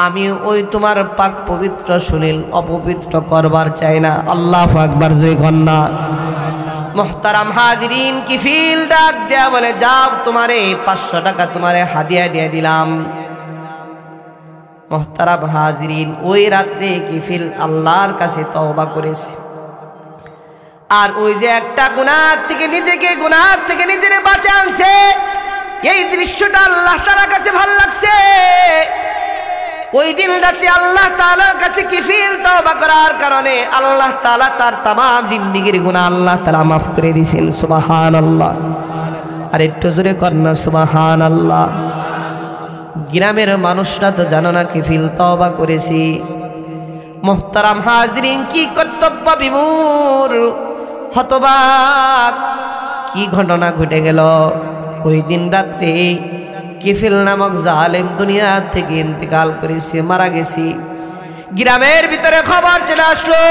আমি ওই তোমার পাক পবিত্র শরীর অপবিত্র করবার চাই না। আল্লাহু আকবার জয় কন্যা। মুহতারাম হাজিরিন, কিফিল ডাক দেয়া বলে, যাও, তোমারে 500 টাকা তোমারে হাদিয়া দিয়ে দিলাম। মুহতারাম হাজিরিন, ওই রাত্রে কিফিল আল্লাহর কাছে তওবা করেছে। আর ওই যে একটা গুনাহ থেকে নিজেরে বাঁচিয়ে আনছে, এই দৃশ্যটা আল্লাহ তাআলার কাছে ভালো লাগছে। ওই দিন রাতে আল্লাহ তাআলার কাছে কিফিল তওবা করার কারণে আল্লাহ তাআলা তার तमाम জিন্দেগীর গুনাহ আল্লাহ তাআলা মাফ করে দিয়েছেন। সুবহানাল্লাহ। আর একটু জোরে কন্যা সুবহানাল্লাহ। গ্রামের মানুষরা তো জানো না কিফিল তওবা করেছি। মুহতারাম হাজিরিন, কি কর্তব্য বিমূঢ় হতবাক কি ঘটনা ঘটে গেল। ওই দিন রাত্রে কিফিল নামক জালেম দুনিয়া থেকে ইন্তেকাল করেছে, মারা গেছি। গ্রামের ভিতরে খবর চলে আসলো,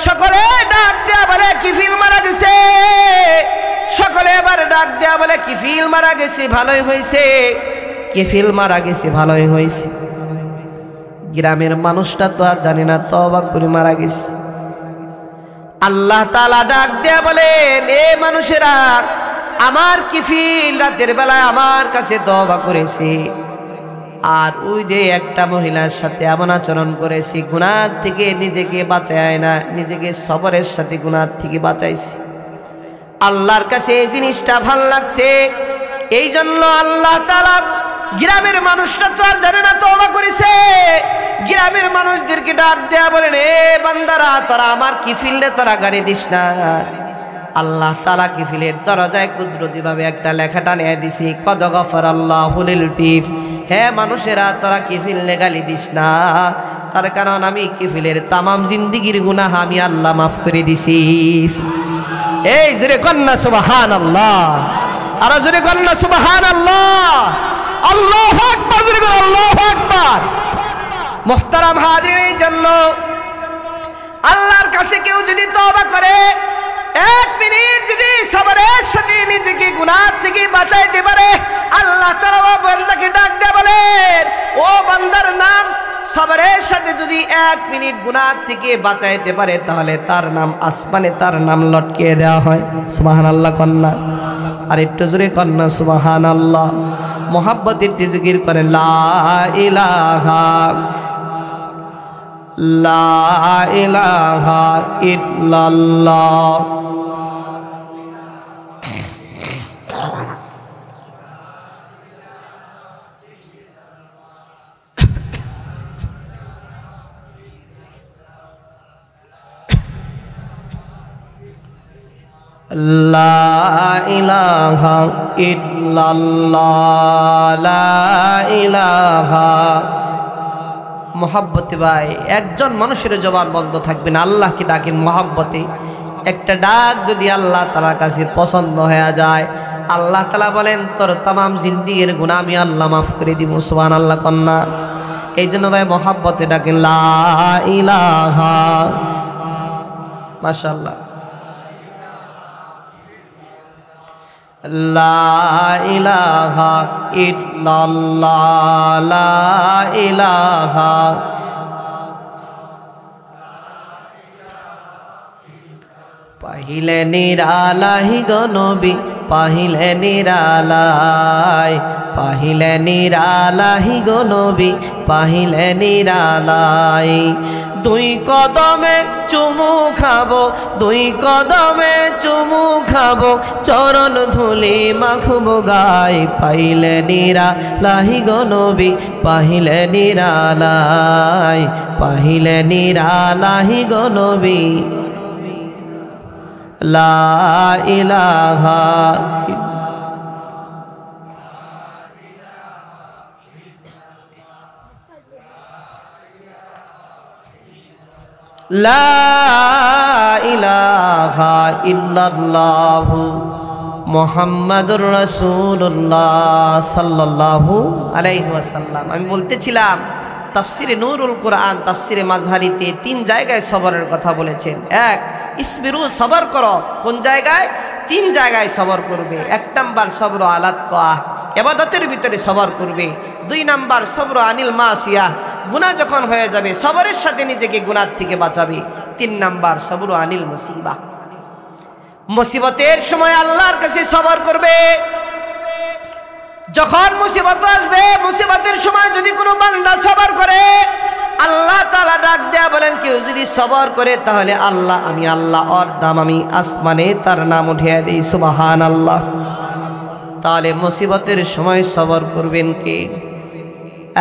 সকলে ডাক দেয়া বলে কিফিল মারা গেছে। সকলে এবার ডাক দেয়া বলে কিফিল মারা গেছে, ভালোই হয়েছে, কিফিল মারা গেছে, ভালোই হয়েছে। গ্রামের মানুষটা তো আর জানে না তওবা করে মারা গেছে। আল্লাহ তাআলা ডাক দেয়া বলেন, এ মানুষেরা, আমার কিফিল রাতের বেলায় আমার কাছে তওবা করেছে, আর ওই যে একটা মহিলার সাথে এমন আচরণ করেছি, গুনাহ থেকে নিজেকে বাঁচায় না, নিজেকে সবরের সাথে গুনাহ থেকে বাঁচাইছে। আল্লাহর কাছে এই জিনিসটা ভালো লাগছে। এই জন্য আল্লাহ তাআলা, গ্রামের মানুষটা তো আর জানে না তওবা করেছে, গ্রামের মানুষদেরকে ডাক দেয়া বলেন, এ বান্দারা, তোরা আমার কিফিলে তোরা গাড়ি দিস না। আল্লাহ তাআলা কিফিলের দরজায় কুদরতিভাবে একটা লেখা টানিয়ে দিছি, কদ গফারাল্লাহু লিল তিফ। হে মানুষেরা, তোরা কিফিলে গালি দিস না, তার কারণ আমি কিফিলের तमाम জিন্দেগীর গুনাহ আমি আল্লাহ মাফ করে দিছি। এই জোরে কন্যা সুবহানাল্লাহ। আর জোরে কন্যা সুবহানাল্লাহ। আল্লাহু আকবার, জোরে কন্যা আল্লাহু আকবার। মুহতারাম হাজিরিন, এই জন্য আল্লাহর কাছে কেউ যদি তওবা করে, 1 মিনিট যদি সবরের সাথে নিজেকে গুনাহ থেকে বাঁচাইতে পারে, আল্লাহ তাআলা ও বান্দাকে ডাক দেয়া বলেন, ও বান্দার নাম সবরের সাথে যদি 1 মিনিট গুনাহ থেকে বাঁচাইতে পারে, তাহলে তার নাম আসমানে তার নাম লটকিয়ে দেওয়া হয়। সুবহানাল্লাহ কন্যা। আর একটু জোরে কন্যা সুবহানাল্লাহ। মোহাব্বতের জিকির করেন, লা ইলাহা ইল্লাল্লাহ। লা ইলাহা ইল্লাল্লাহ, লা ইলাহা। মোহাব্বতে ভাই, একজন মানুষের জবান বন্ধ থাকবে না, আল্লাহকে ডাকেন মোহাব্বতে। একটা ডাক যদি আল্লাহ তাআলার কাছে পছন্দ হয়ে যায়, আল্লাহ তাআলা বলেন, তোর तमाम জিন্দেগীর গুনাহ আমি আল্লাহ মাফ করে দিব। সুবহানাল্লাহ কন্যা। এই জন্য ভাই মোহাব্বতে ডাকেন, লা ইলাহা। মাশাআল্লাহ। লা ইলাহা ইল্লাল্লাহ, লা ইলাহা। পাহিলে নিরালাই গো নবী, পাহিলে নিরালাই, পাহিলে নিরালাই গো নবী, পাহিলে নিরালাই। 2 কদমে চুমু খাবো, 2 কদমে চুমু খাবো, চরণ ধুলি মাখবো গায়। পাইলে নিরালাই গো নবী, পাহিলে নিরালাই, পাহিলে নিরালাই গো নবী। লা ইলাহা লা ইলাহা ইল্লাল্লাহু মুহাম্মাদুর রাসূলুল্লাহ সাল্লাল্লাহু আলাইহি ওয়াসাল্লাম। আমি বলতেছিলাম তাফসিরে নূরুল কোরআন তাফসিরে মাযহারিতে 3 জায়গায় সবরের কথা বলেছেন। এক, ইসবিরু, সবর করো। কোন জায়গায়? 3 জায়গায় সবর করবে। 1 নাম্বার সবর আলা তাআহ, ইবাদতের ভিতরে সবর করবে। 2 নাম্বার সবর আনিল মাসিয়া, গুনাহ যখন হয়ে যাবে সবরের সাথে নিজেকে গুনাহ থেকে বাঁচাবে। 3 নাম্বার সবর আনিল মুসিবা, মুসিবতের সময় আল্লাহর কাছে সবর করবে। যখন মুসিবত আসবে, মুসিবতের সময় যদি কোনো বান্দা সবর করে, আল্লাহ তাআলা ডাক দেয়া বলেন, কেউ যদি সবর করে তাহলে আল্লাহ, আমি আল্লাহ ওর দাম আমি আসমানে তার নাম উঠিয়ে দিই। সুবহানাল্লাহ। তাহলে মুসিবতের সময় সবর করবেন কে?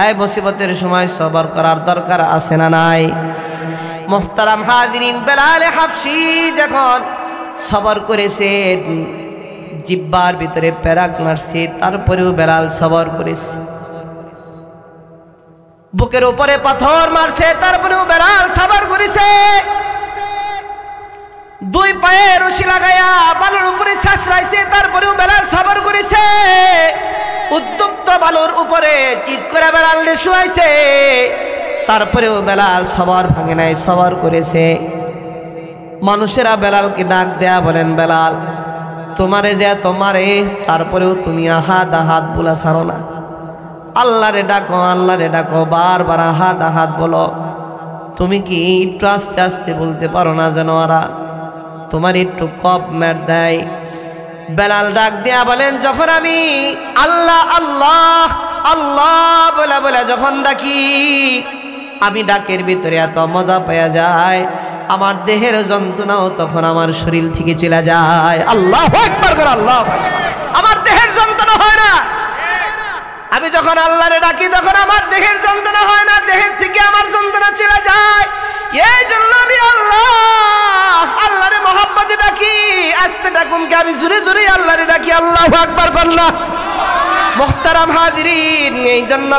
এই মুসিবতের সময় সবর করার দরকার আছে না নাই? মুহতারাম হাজিরিন, বেলাল হাফসি যখন সবর করেছেন, জিব্বার ভিতরে পেরাক মারছে, তারপরেও বেলাল সবর করেছে। বুকের উপরে পাথর মারছে, তারপরেও বেলাল সবর করেছে। 2 পায়ে রশি লাগায়া বালুর উপরে ছাছরাইছে, তারপরেও বেলাল সবর করেছে। উত্তপ্ত বালুর উপরে চিৎ করে বেলাল শুয়াইছে, তারপরেও বেলাল সবর ভাঙে নাই, সবর করেছে। মানুষেরা বেলালকে ডাক দেয়া বলেন, বেলাল তোমারে যে তোমারে, তারপরেও তুমি আহাদ আহাদ বলা ছাড়ো না। আল্লাহরে ডাকো, আল্লাহরে ডাকো, বারবার আহাদ আহাদ বলো। তুমি কি একটু আস্তে আস্তে বলতে পারো না যেন ওরা তোমার একটু কপ মের দেয়? বেলাল ডাক দেয়া বলেন, যখন আমি আল্লাহ আল্লাহ আল্লাহ বলে বলে যখন ডাকি, আমি ডাকের ভিতরে এত মজা পাওয়া যায়, আমার দেহের যন্ত্রণাও তখন আমার শরীর থেকে চলে যায়। আল্লাহু আকবার করে, আল্লাহ, আমার দেহের যন্ত্রণা হয় না। আমি যখন আল্লাহরে ডাকি তখন আমার দেহের যন্ত্রণা হয় না, দেহের থেকে আমার যন্ত্রণা চলে যায়। এই জন্য আমি আল্লাহরে মহব্বতে ডাকি। আস্তে ডাকুন কে, আমি জোরে জোরে আল্লাহরে ডাকি। আল্লাহু আকবার করলা। মুহতারাম হাজিরিন, এই জন্য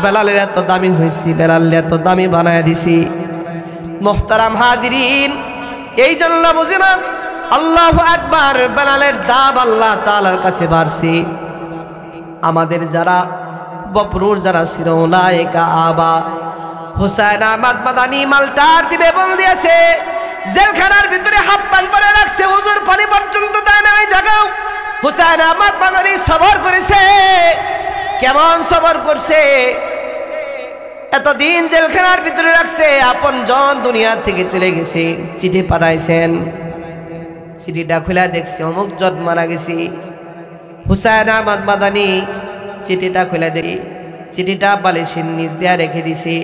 বেলালের এত দামি হয়েছি, বেলালের এত দামি বানায় দিছি। মুহতারাম হাজিরিন, এই জন্য বুঝি না আল্লাহু আকবার, বেলালের দাম আল্লাহ তাআলার কাছে বাড়ছে। আমাদের যারা বপরুর যারা ছিল, উলাইকা আবা হুসাইন আহমদ মাদানী মালটার দিবে বন্দি আছে, জেলখানার ভিতরে হাফ প্যান্ট পরে রাখছে, হুজুর পানি পর্যন্ত দেয় না। এই জায়গাও হুসাইন আহমদ মাদানী সবর করেছে। কেমন সবর করছে? এতদিন জেলখানার ভিতরে রাখছে, আপন জন দুনিয়া থেকে চলে গেছে, চিঠি পাঠাইছেন। চিঠিটা খুলে দেখছে অমুক জন মারা গেছে। হুসাইন আহমদ মাদানী চিঠিটা খুলে দেখি, চিঠিটা বালিশের নিচ দিয়ে রেখে দিছে।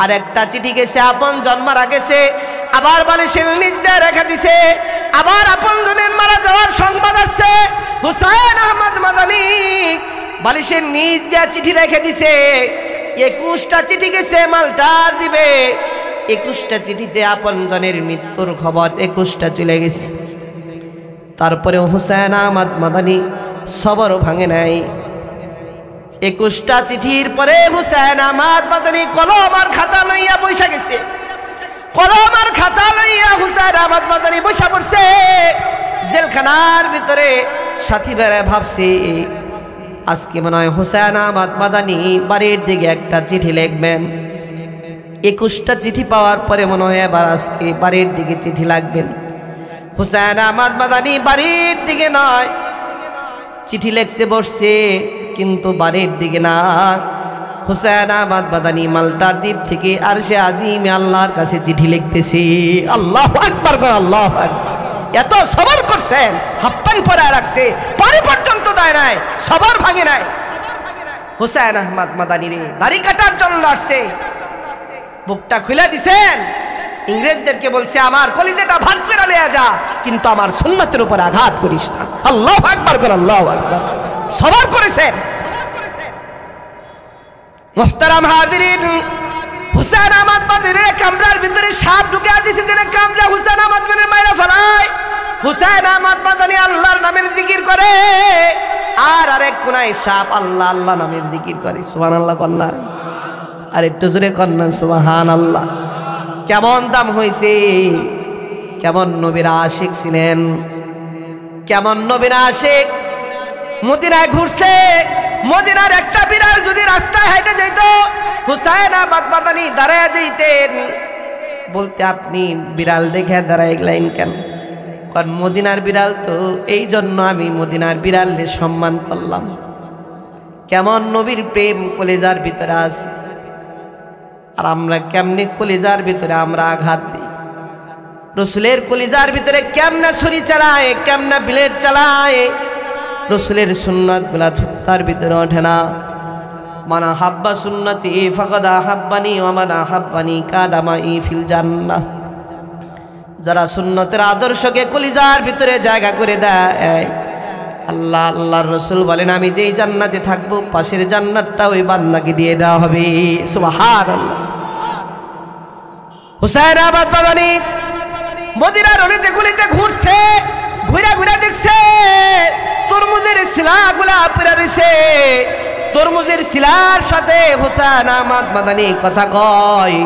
আর একটা চিঠি গেছে, আপন জন মারা গেছে, আবার বালিশের নিচ দিয়ে রেখে দিছে। আবার আপন জনের মারা যাওয়ার সংবাদ আসছে। হুসাইন আহমদ মাদানী বালিশের নিচ দিয়ে চিঠি রেখে দিছে। 21টা চিঠি গেছে মালটার দিবে। 21টা চিঠিতে আপন জনের মৃত্যুর খবর 21টা চলে গেছে। তারপরে হুসাইন আহমদ মাদানী সবর ভাঙে নাই। 21টা চিঠির পরে হুসাইন আহমদ মাদানী কলম আর খাতা লইয়া বসে গেছে। কলম আর খাতা লইয়া হুসাইন আহমদ মাদানী বসে পড়ছে জেলখানার ভিতরে। সাথী বেড়ে ভাবছে, আজকে মনে হয় হুসাইন আহমদ মাদানী বাড়ির দিকে একটা চিঠি লিখবেন। 21টা চিঠি পাওয়ার পরে মনে হয় এবার আজকে বাড়ির দিকে চিঠি লাগবেন। হুসাইন আহমদ মাদানী বাড়ির দিকে নয়, চিঠি লিখছে বসছে, কিন্তু বাড়ির দিকে না। হুসাইন আহমদ মাদানী মালটার দ্বীপ থেকে আরশে আজিমে আল্লাহর কাছে চিঠি লিখতেছে। আল্লাহু আকবার করে, আল্লাহু আকবার। এত সবর করছেন, হাপ্পান পরে রাখছে, পানি পর্যন্ত দেয় নাই, সবর ভাঙে নাই। হুসাইন আহমদ মাদানী রে দাড়ি কাটার জন্য আসছে, বুকটা খুলে দিছেন। ইংরেজদেরকে বলছে, আমার কলিজাটা ভাগ করে নিয়ে যা, কিন্তু আমার সুন্নতের উপর আঘাত করিস না। আল্লাহু আকবার করে, আল্লাহু আকবার। সবর করেছেন। মুহতারাম হাজিরিন, হুসাইন আহমদ মাদানীর কামরার ভিতরে সাপ ঢুকে দিয়েছে, যেন কামরা হুসাইন আহমদ মাদানীর হুসাইন আহমদ মাদানী আল্লাহর নামের জিকির করে, আর আরেক কোনায় সাপ আল্লাহ আল্লাহ নামের জিকির করে। সুবহানাল্লাহ কন্যা, আর একটু জোরে কন্যা সুবহানাল্লাহ। কেমন দাম হয়েছে, কেমন নবীর আশিক ছিলেন, কেমন নবীর আশিক। মদিনায় ঘুরছে, মদিনার একটা বিড়াল যদি রাস্তায় হেঁটে যেত, হুসাইন আহমদ মাদানী দাঁড়ায় যেতেন, বলতে আপনি বিড়াল দেখে দাঁড়ায় গেলেন কেন? কারণ মদিনার বিড়াল তো, এই জন্য আমি মদিনার বিড়ালের সম্মান করলাম। কেমন নবীর প্রেম কলিজার ভিতরে আছে, আর আমরা কেমনে কলিজার ভিতরে আমরা আঘাত দিই। রসুলের কলিজার ভিতরে কেমনে ছুরি চালায়, কেমনে ব্লেড চালায়। রসুলের সুন্নাত গুলা থুত্তার ভিতরে ওঠে না। মানা হাব্বা সুন্নতি ফাকাদ আহাব্বানি ওয়া মান আহাব্বানি কানা মাই ফিল জান্নাহ। যারা সুন্নতের আদর্শকে কলিজার ভিতরে জায়গা করে দেয়, আল্লাহ আল্লাহর রসুল বলেন আমি যেই জান্নাতে থাকবো, পাশের জান্নাতটা ওই বান্দাকে দিয়ে দেওয়া হবে। সুবহানাল্লাহ। হুসাইন আহমদ মাদানী মদিনার অলিতে গলিতে ঘুরছে, ঘুরে ঘুরে দেখছে তরমুজের শিলাগুলা পড়ে রইছে। তরমুজের শিলার সাথে হুসাইন আহমদ মাদানী কথা কয়।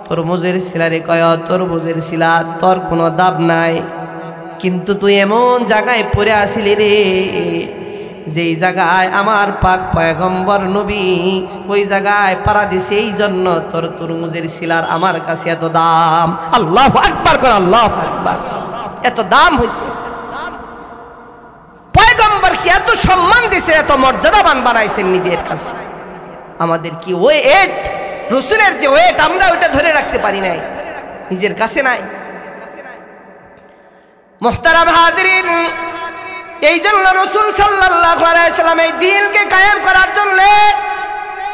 তরমুজের শিলারে কয়, তরমুজের শিলা তোর কোনো দাম নাই, কিন্তু তুই এমন জায়গায় পড়ে আসিলি রে, যেই জায়গায় আমার পাক পয়গম্বর নবী ওই জায়গায় পাড়া দিছে, এই জন্য তোর তরমুজের শিলার আমার কাছে এত দাম। আল্লাহু আকবার কর, আল্লাহু আকবার। এত দাম হয়েছে, পয়গম্বরকে এত সম্মান দিছে, এত মর্যাদাবান বানাইছেন নিজের কাছে। আমাদের কি ওয়েট, রসুলের যে ওয়েট আমরা ওইটা ধরে রাখতে পারি নাই, নিজের কাছে নাই। মুহতারাম হাজিরিন, এই জন্য রসুল সাল্লাল্লাহু আলাইহি সাল্লাম এই দ্বীনকে কায়েম করার জন্য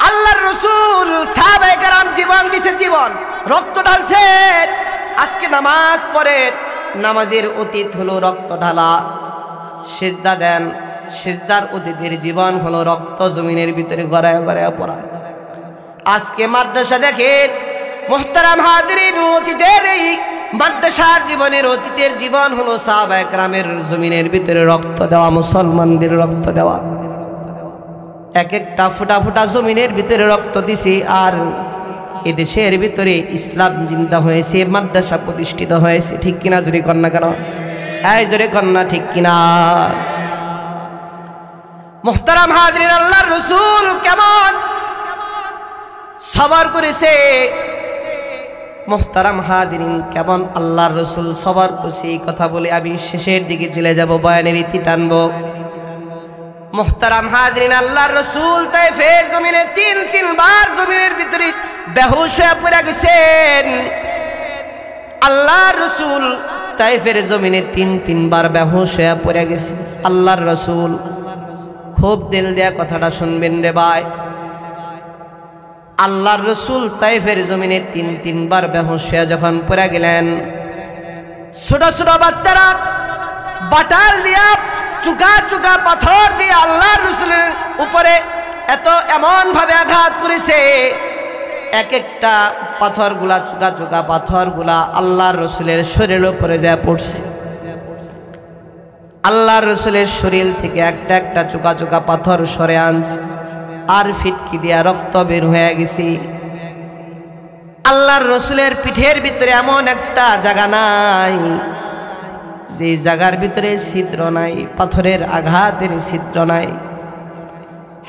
আল্লাহর রসুল সাহাবায়ে কেরাম জীবন দিছে, জীবন রক্ত ঢালছে। আজকে নামাজ পড়ে, নামাজের অতীত হলো রক্ত ঢালা। সিজদা দেন, সিজদার অতীতের জীবন হলো রক্ত জমিনের ভিতরে গড়ায় গড়ায় পড়া। আজকে মাদ্রাসা দেখেন মুহতারাম হাজিরিন, অতীতের এই মাদ্রাসার জীবনের অতীতের জীবন হলো সাহাবায়ে কেরামের জমিনের ভিতরে রক্ত দেওয়া, মুসলমানদের রক্ত দেওয়া। এক একটা ফুটা ফুটা জমিনের ভিতরে রক্ত দিছে, আর এদেশের ভিতরে ইসলাম জিন্দা হয়েছে, মাদ্রাসা প্রতিষ্ঠিত হয়েছে। ঠিক কিনা জোরে কন্যা কেন? এই জোরে কন্যা ঠিক কিনা? মুহতারাম হাজিরিন, আল্লাহর রাসূল কেমন সবর করেছে। মুহতারাম হাজিরিন, কেমন আল্লাহর রাসূল সবর করেছে, এই কথা বলে আমি শেষের দিকে চলে যাব, বয়ানের ইতি টানবো। মুহতারাম হাজিরিন, আল্লাহর রাসূল তায়েফের জমিনে তিনবার জমিনের ভিতরে বেহুশ হয়ে পড়ে গেছেন। আল্লাহর রাসূল তায়েফের জমিনে তিনবার বেহুশ হয়ে পড়ে গেছে। আল্লাহর রাসূল খুব দিল দেয়া কথাটা শুনবেন রে ভাই। আল্লাহর রাসূল তায়েফের জমিনে তিনবার বেহুশ হয়ে যখন পড়ে গেলেন, ছোট ছোট বাচ্চারা বাটাল দিয়া চুকা চুকা পাথর দিয়ে আল্লাহর রাসূলের উপরে এমন ভাবে আঘাত করেছে, এক একটা পাথরগুলা চুকা চুকা পাথরগুলা আল্লাহর রাসূলের শরীরের উপরে যা পড়ছে। আল্লাহর রাসূলের শরীর থেকে একটা একটা চুকা চুকা পাথর সরে আনছে, আর ফিটকি দিয়া রক্ত বের হয়ে গেছে। আল্লাহর রাসূলের পিঠের ভিতরে এমন একটা জায়গা নাই যে জায়গার ভিতরে ছিদ্র নাই, পাথরের আঘাতের ছিদ্র নাই।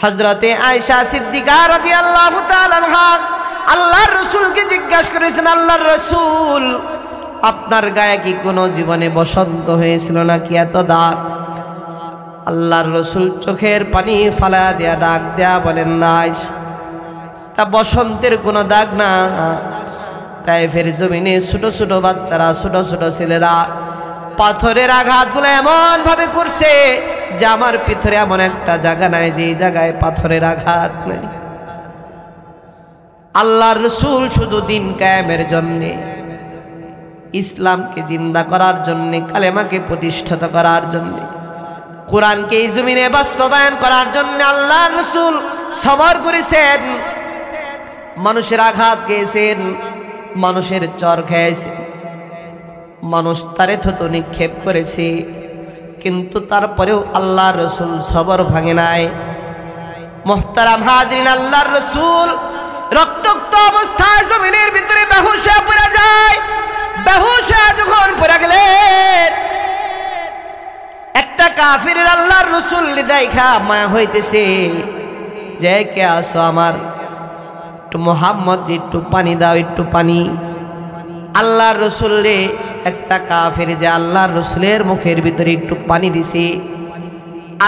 হযরতে আয়েশা সিদ্দিকা রাদিয়াল্লাহু তাআলা আনহা আল্লাহর রাসূলকে জিজ্ঞাসা করেছেন, আল্লাহর রাসূল আপনার গায়ে কি কোনো জীবনে বসন্ত হয়েছিল নাকি এত দাগ? আল্লাহর রাসূল চোখের পানি ফালা দিয়া ডাক দেয়া বলেন, না তা বসন্তের কোনো দাগ না। তায়েফের জমিনে ছোট ছোট বাচ্চারা, ছোট ছোট ছেলেরা পাথরের আঘাতগুলো এমন ভাবে করছে যে আমার পিঠরে এমন একটা জায়গা নাই যে এই জায়গায় পাথরের আঘাত নেই। আল্লাহর রাসূল শুধু দিন কায়েমের জন্যে, ইসলামকে জিন্দা করার জন্যে, কালেমাকে প্রতিষ্ঠিত করার জন্যে, কোরআনকে এই জমিনে বাস্তবায়ন করার জন্য আল্লাহর রাসূল সবর করেছেন। মানুষের আঘাত খেয়েছেন, মানুষের চর খেয়েছেন, মানুষ তারে থতো নিক্ষেপ করেছে, কিন্তু তারপরেও আল্লাহর রসুল সবর ভাঙে নাই। মুহতারাম হাজরিন, আল্লাহর রসুল রক্তাক্ত অবস্থায় জমিনের ভিতরে বেহুশ হয়ে পড়ে যায়। বেহুশ হয়ে যখন পড়ে গেলেন, একটা কাফিরের আল্লাহর রসুল দেখা মায়া হইতেছে যে কে আসো, আমার একটু মোহাম্মদ একটু পানি দাও, একটু পানি। আল্লাহর রসুল রে একটা কাফির যে আল্লাহর রসুলের মুখের ভিতরে একটু পানি দিছে,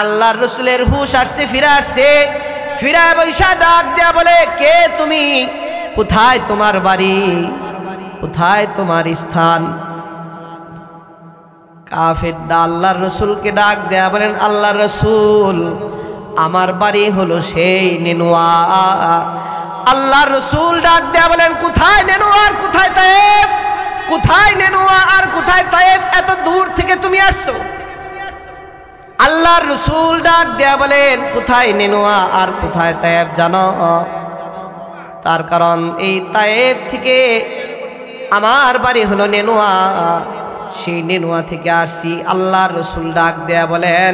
আল্লাহর রসুলের হুশ আসছে, ফিরে আসছে। ফিরা বৈশা ডাক দেয়া বলে, কে তুমি? কোথায় তোমার বাড়ি? কোথায় তোমার স্থান? কাফির আল্লাহর রসুলকে ডাক দেয়া বলেন, আল্লাহর রসুল আমার বাড়ি হলো সেই নেনুয়া। আল্লাহর রসুল ডাক দেয়া বলেন, কোথায় নেনুয়া আর কোথায় তায়েফ? কোথায় নেনুয়া আর কোথায় তায়েফ? এত দূর থেকে তুমি আসছো? আল্লাহর রসুল ডাক দেয়া বলেন, কোথায় নেনুয়া আর কোথায় তায়েফ জানো? তার কারণ এই তায়েফ থেকে আমার বাড়ি হলো নেনুয়া, সেই নেনুয়া থেকে আসছি। আল্লাহর রসুল ডাক দেয়া বলেন,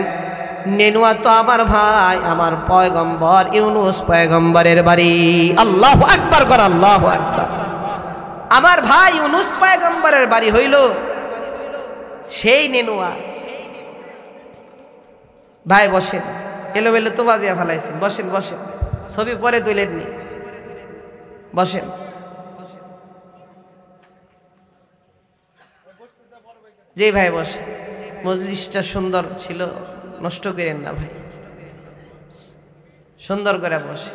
নেনুয়া তো আমার ভাই, আমার পয়গম্বর ইউনুস পয়গম্বরের বাড়ি। আল্লাহু আকবার কর, আল্লাহু আকবার। আমার ভাই ইউনুস পয়গম্বরের বাড়ি হইল সেই নেনুয়া। ভাই বসেন, এলোমেলো তো বাজিয়া ফেলাইছেন, বসেন বসেন, ছবি পরে তুলেননি, বসেন। জি ভাই বসেন, মজলিসটা সুন্দর ছিল, নষ্ট করেন না ভাই, সুন্দর করে বসে।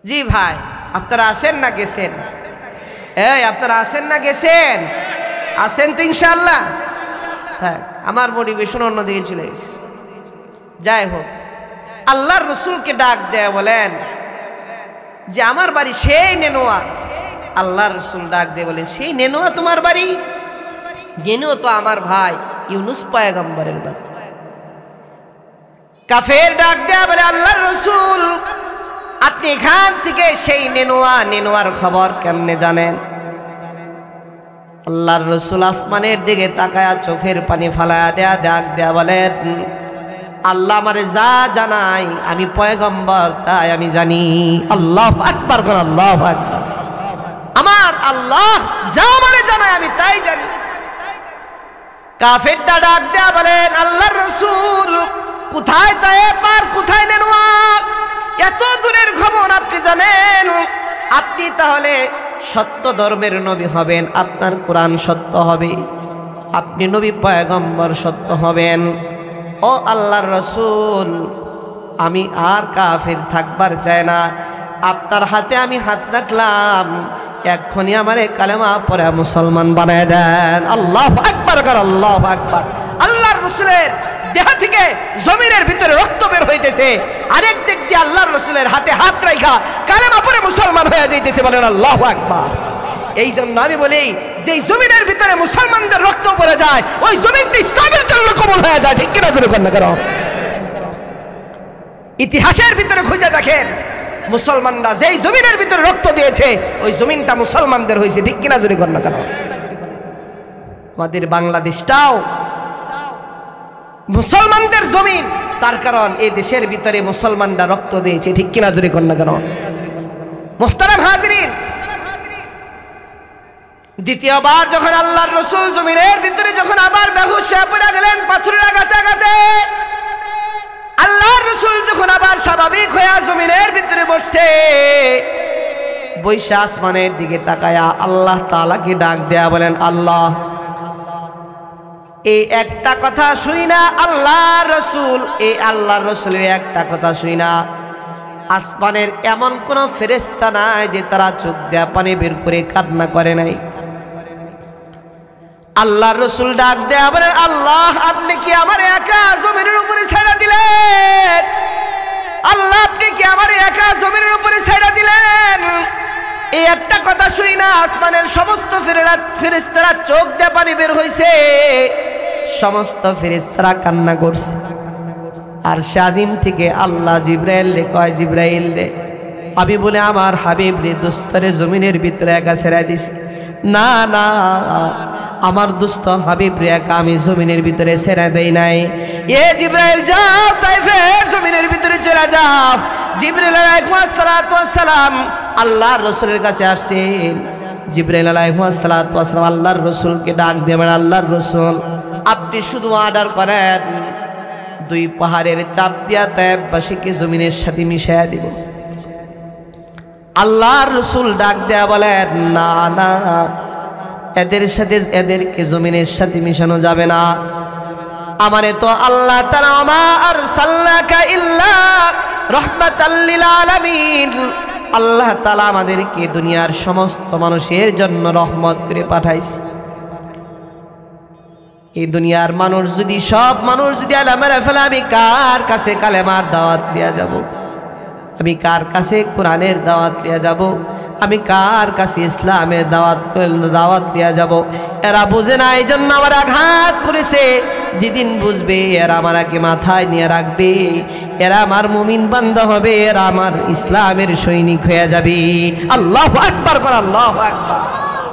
জি ভাই, আপনারা আছেন না গেছেন? এই আপনারা আছেন না গেছেন? আছেন তো ইনশাআল্লাহ? হ্যাঁ, আমার মোটিভেশন অন্যদিকে চলে গেছে। যাই হোক, আল্লাহর রসুলকে ডাক দেয়া বলেন যে আমার বাড়ি সেই নেনুয়া। আল্লাহর রসুল ডাক দিয়ে বলেন, সেই নেনুয়া তোমার বাড়ি? নেনুয়া তো আমার ভাই ইউনুস পয়গম্বরের বাড়ি। কাফের ডাক দেয়া বলে, আল্লাহর রসুল আপনি এখান থেকে সেই নেনুয়ার খবর কেমনে জানেন? আল্লাহর রসুল আসমানের দিকে তাকায়া চোখের পানি ফালায়া দেয়া ডাক দেয়া বলেন, আল্লাহ আমারে যা জানাই আমি পয়গম্বর তাই আমি জানি। আল্লাহু আকবার কর, আল্লাহু আকবার। আমার আল্লাহ যা আমারে জানায় আমি তাই জানি। কাফেরটা ডাক দেয়া বলেন, আল্লাহর রসুল কোথায় তায়েফ আর কোথায় নেনুয়া? এত দূরের খবর আপনি জানেন? আপনি তাহলে সত্য ধর্মের নবী হবেন, আপনার কোরআন সত্য হবে, আপনি নবী পয়গম্বর সত্য হবেন। ও আল্লাহর রসুল, আমি আর কাফির থাকবার চাই না, আপনার হাতে আমি হাত রাখলাম, এক্ষুনি আমারে কালেমা পড়ে মুসলমান বানায় দেন। আল্লাহু আকবার কর, আল্লাহু আকবার। আল্লাহর রসুলের দেহ থেকে জমিনের ভিতরে রক্ত বের হইতেছে, আরেক দিক দিয়ে আল্লাহর রসুলের হাতে হাত রাখা কালেমা পড়ে মুসলমান হয়ে যাইতেছে। বলেন আল্লাহু আকবার। এই জন্য আমি বলি, যে জমিনের ভিতরে মুসলমানদের রক্ত পড়ে যায়, ওই জমিনটা ইসলামের জন্য কবুল হয়ে যায়। ঠিক কিনা জোরে কন্যা করো। ইতিহাসের ভিতরে খুঁজে দেখেন, মুসলমানরা যেই জমিনের ভিতরে রক্ত দিয়েছে ওই জমিনটা মুসলমানদের হয়েছে। ঠিক কিনা জোরে কন্যা করো। আমাদের বাংলাদেশটাও মুসলমানদের জমিন, তার কারণ এই দেশের ভিতরে মুসলমানরা রক্ত দিয়েছে। ঠিক কিনা জোরে কন্যা করো। মুহতারাম হাজিরিন, দ্বিতীয়বার যখন আল্লাহর রসুল জমিনের ভিতরে যখন আবার বেহুশ হয়ে পড়ে গেলেন পাথরের আঘাতে, আল্লাহর রসুল যখন আবার স্বাভাবিক হয়ে জমিনের ভিতরে বসছে, বৈশা আসমানের দিকে তাকায়া আল্লাহ তাআলাকে ডাক দেয়া বলেন, আল্লাহ এই একটা কথা শুই না, আল্লাহর রসুল এই আল্লাহর রসুলের একটা কথা শুই না, আসমানের এমন কোন ফেরেশতা নাই যে তারা চোখ দেয়া পানি বের করে কান্না করে নাই। আল্লাহর রসুল ডাক দেয়া বলেন, আল্লাহ আপনি কি আমার একা জমিনের উপরে ছেড়ে দিলেন? আল্লাহ আপনি কি আমার একা জমিনের উপরে ছেড়ে দিলেন? এই একটা কথা শুই না, আসমানের সমস্ত ফেরেশতারা চোখ দিয়ে পানি বের হইছে, সমস্ত ফেরেশতারা কান্না করছে। আর শাজিম থেকে আল্লাহ জিব্রাইল রে কয়, জিব্রাইল রে আমি বলে আমার হাবিব রে দোস্তরে জমিনের ভিতরে একা ছেড়ে দিছি, না না, আমার দুস্থ হাবিব রেখা আমি জমিনের ভিতরে ছেড়ে দেই নাই। এ জিবরাইল যাও তাইফের জমিনের ভিতরে চলে যাও। জিবরাইল আলাইহিস সালাতু ওয়াস সালাম আল্লাহর রাসূলের কাছে আসছেন। জিবরাইল আলাইহিস সালাতু ওয়াস সালাম আল্লাহর রাসূলকে ডাক দেবেন, আল্লাহর রাসূল আপনি শুধু অর্ডার করেন, দুই পাহাড়ের চাপ দিয়া তায়েববাসীকে জমিনের সাথে মিশাইয়া দিব। আল্লাহর রাসূল ডাক দেয়া বলেন, না না, এদের সাথে এদেরকে জমিনের সাথে মিশানো যাবে না। আমারে তো আল্লাহ তাআলা মা আরসালনাকা ইল্লা রাহমাতাল লিল আলামিন, আল্লাহ তাআলা আমাদেরকে দুনিয়ার সমস্ত মানুষের জন্য রহমত করে পাঠাইছে। এই দুনিয়ার মানুষ যদি সব মানুষ যদি আলামারা ফেলে, আমি কার কাছে কালেমার দাওয়াত দিয়া যাব? আমি কার কাছে কোরআনের দাওয়াত দিয়া যাব? আমি কার কাছে ইসলামের দাওয়াত দিয়া যাব? এরা বুঝে না, এই জন্য আমার আঘাত করেছে। যেদিন বুঝবে এরা আমাকে মাথায় নিয়ে রাখবে, এরা আমার মুমিন বান্দা হবে, এরা আমার ইসলামের সৈনিক হয়ে যাবে। আল্লাহু আকবার কর, আল্লাহু আকবার।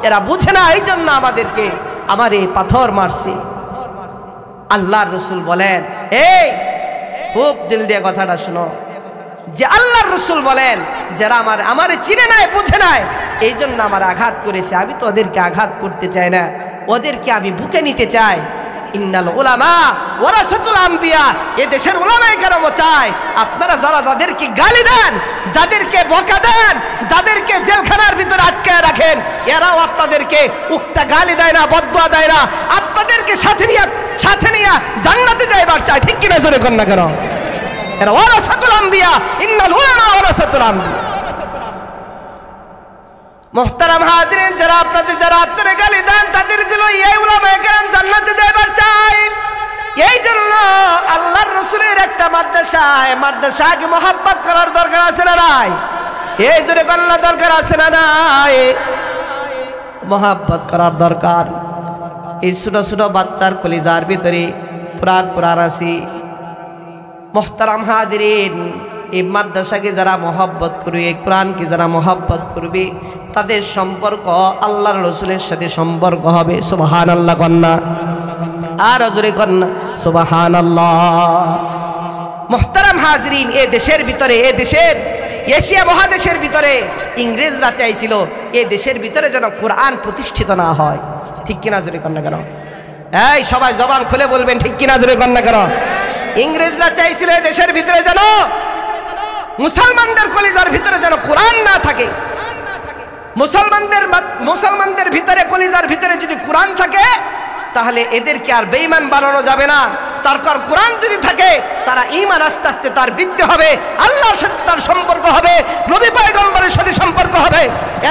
এরা বুঝে না, এই জন্য আমাদেরকে আমার এই পাথর মারছে। আল্লাহর রাসূল বলেন, এই খুব দিল দিয়ে কথাটা শোনো, যে আল্লাহর রাসূল বলেন যারা আমারে চিনে নাই বুঝে নাই, এই জন্য আমার আঘাত করেছে। আমি তো ওদেরকে আঘাত করতে চাই না, ওদেরকে আমি বুকে নিতে চাই। ইন্নাল উলামা ওয়ারাসাতুল আম্বিয়া, এই দেশের উলামায়ে কেরাম চায় আপনারা যারা যাদেরকে গালি দেন, যাদেরকে বকা দেন, যাদেরকে জেলখানার ভিতরে আটকে রাখেন, এরাও আপনাদেরকে উক্ত গালি দেয় না, বদদুয়া দেয় না, আপনাদেরকে সাথে নিয়ে জান্নাতে যাইবার চায়। ঠিক কিনা জোরে কোন না কেন? এরা ওয়ারাসাতুল আম্বিয়া, ইন্নাল উলামা ওয়ারাসাতুল আম্বিয়া। মুহতারাম হাজিরিন, যারা আপনারা গালি দেন তাদেরগুলো এই উলামায়ে কেরাম জান্নাতে যাইবার চায়। এই জন্য আল্লাহর রাসূলের একটা মাদ্রাসাকে মহব্বত করার দরকার আছে না নাই? এই জোরে কল্লা দরকার আছে না নাই? মহব্বত করার দরকার। এই ছোট ছোট বাচ্চার কলিজার ভিতরে পুরাণ আছে। মুহতারাম হাজিরিন, এই মাদ্রাসাকে যারা মহব্বত করবে, এই কোরআনকে যারা মহব্বত করবে, তাদের সম্পর্ক আল্লাহর রাসূলের সাথে সম্পর্ক হবে। সুবহানাল্লাহ কন্যা, আর জোরে কন্যা সুবহানাল্লাহ। মুহতারাম হাজিরিন, এই দেশের ভিতরে, এই দেশের এশিয়া মহাদেশের ভিতরে ইংরেজরা চাইছিল এই দেশের ভিতরে যেন কোরআন প্রতিষ্ঠিত না হয়। ঠিক কিনা জোরে কন্যা কেন? এই সবাই জবান খুলে বলবেন, ঠিক কিনা জোরে কন্যা কেন? ইংরেজরা চাইছিল এই দেশের ভিতরে যেন মুসলমানদের কলিজার ভিতরে যেন কোরআন না থাকে। মুসলমানদের ভিতরে কলিজার ভিতরে যদি কোরআন থাকে, তাহলে এদেরকে আর বেঈমান বানানো যাবে না। তারপর কোরআন যদি থাকে, তারা ঈমান আস্তে আস্তে তার বৃদ্ধি হবে, আল্লাহর সাথে তার সম্পর্ক হবে, নবী পয়গম্বরের সাথে সম্পর্ক হবে।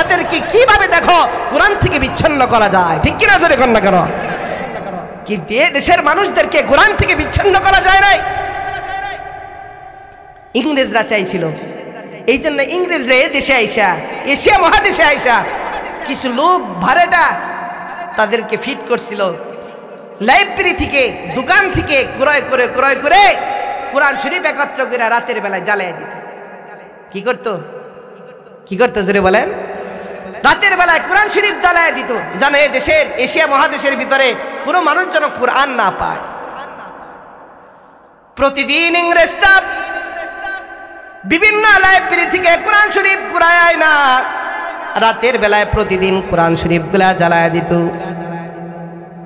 এদেরকে কিভাবে দেখো কোরআন থেকে বিচ্ছিন্ন করা যায়? ঠিক কিনা জোরে কন্যা কেন? কিন্তু এই দেশের মানুষদেরকে কোরআন থেকে বিচ্ছিন্ন করা যায় নাই। ইংরেজরা চাইছিল, এই জন্য ইংরেজরা এই দেশে আইসা, এশিয়া মহাদেশে আইসা কিছু লোক ভাড়াটা তাদেরকে ফিট করছিল। লাইব্রেরি থেকে, দোকান থেকে ক্রয় করে কোরআন শরীফ একত্র করে রাতের বেলায় জ্বালায় দিত। কি করতো জোরে বলেন? রাতের বেলায় কোরআন শরীফ জ্বালায় দিত, যেন এই দেশের, এশিয়া মহাদেশের ভিতরে কোনো মানুষ যেন কোরআন না পায়। প্রতিদিন ইংরেজরা বিভিন্ন লাইব্রেরি থেকে কোরআন শরীফ কুড়ায় না, রাতের বেলায় প্রতিদিন কোরআন শরীফগুলা জ্বালায় দিত।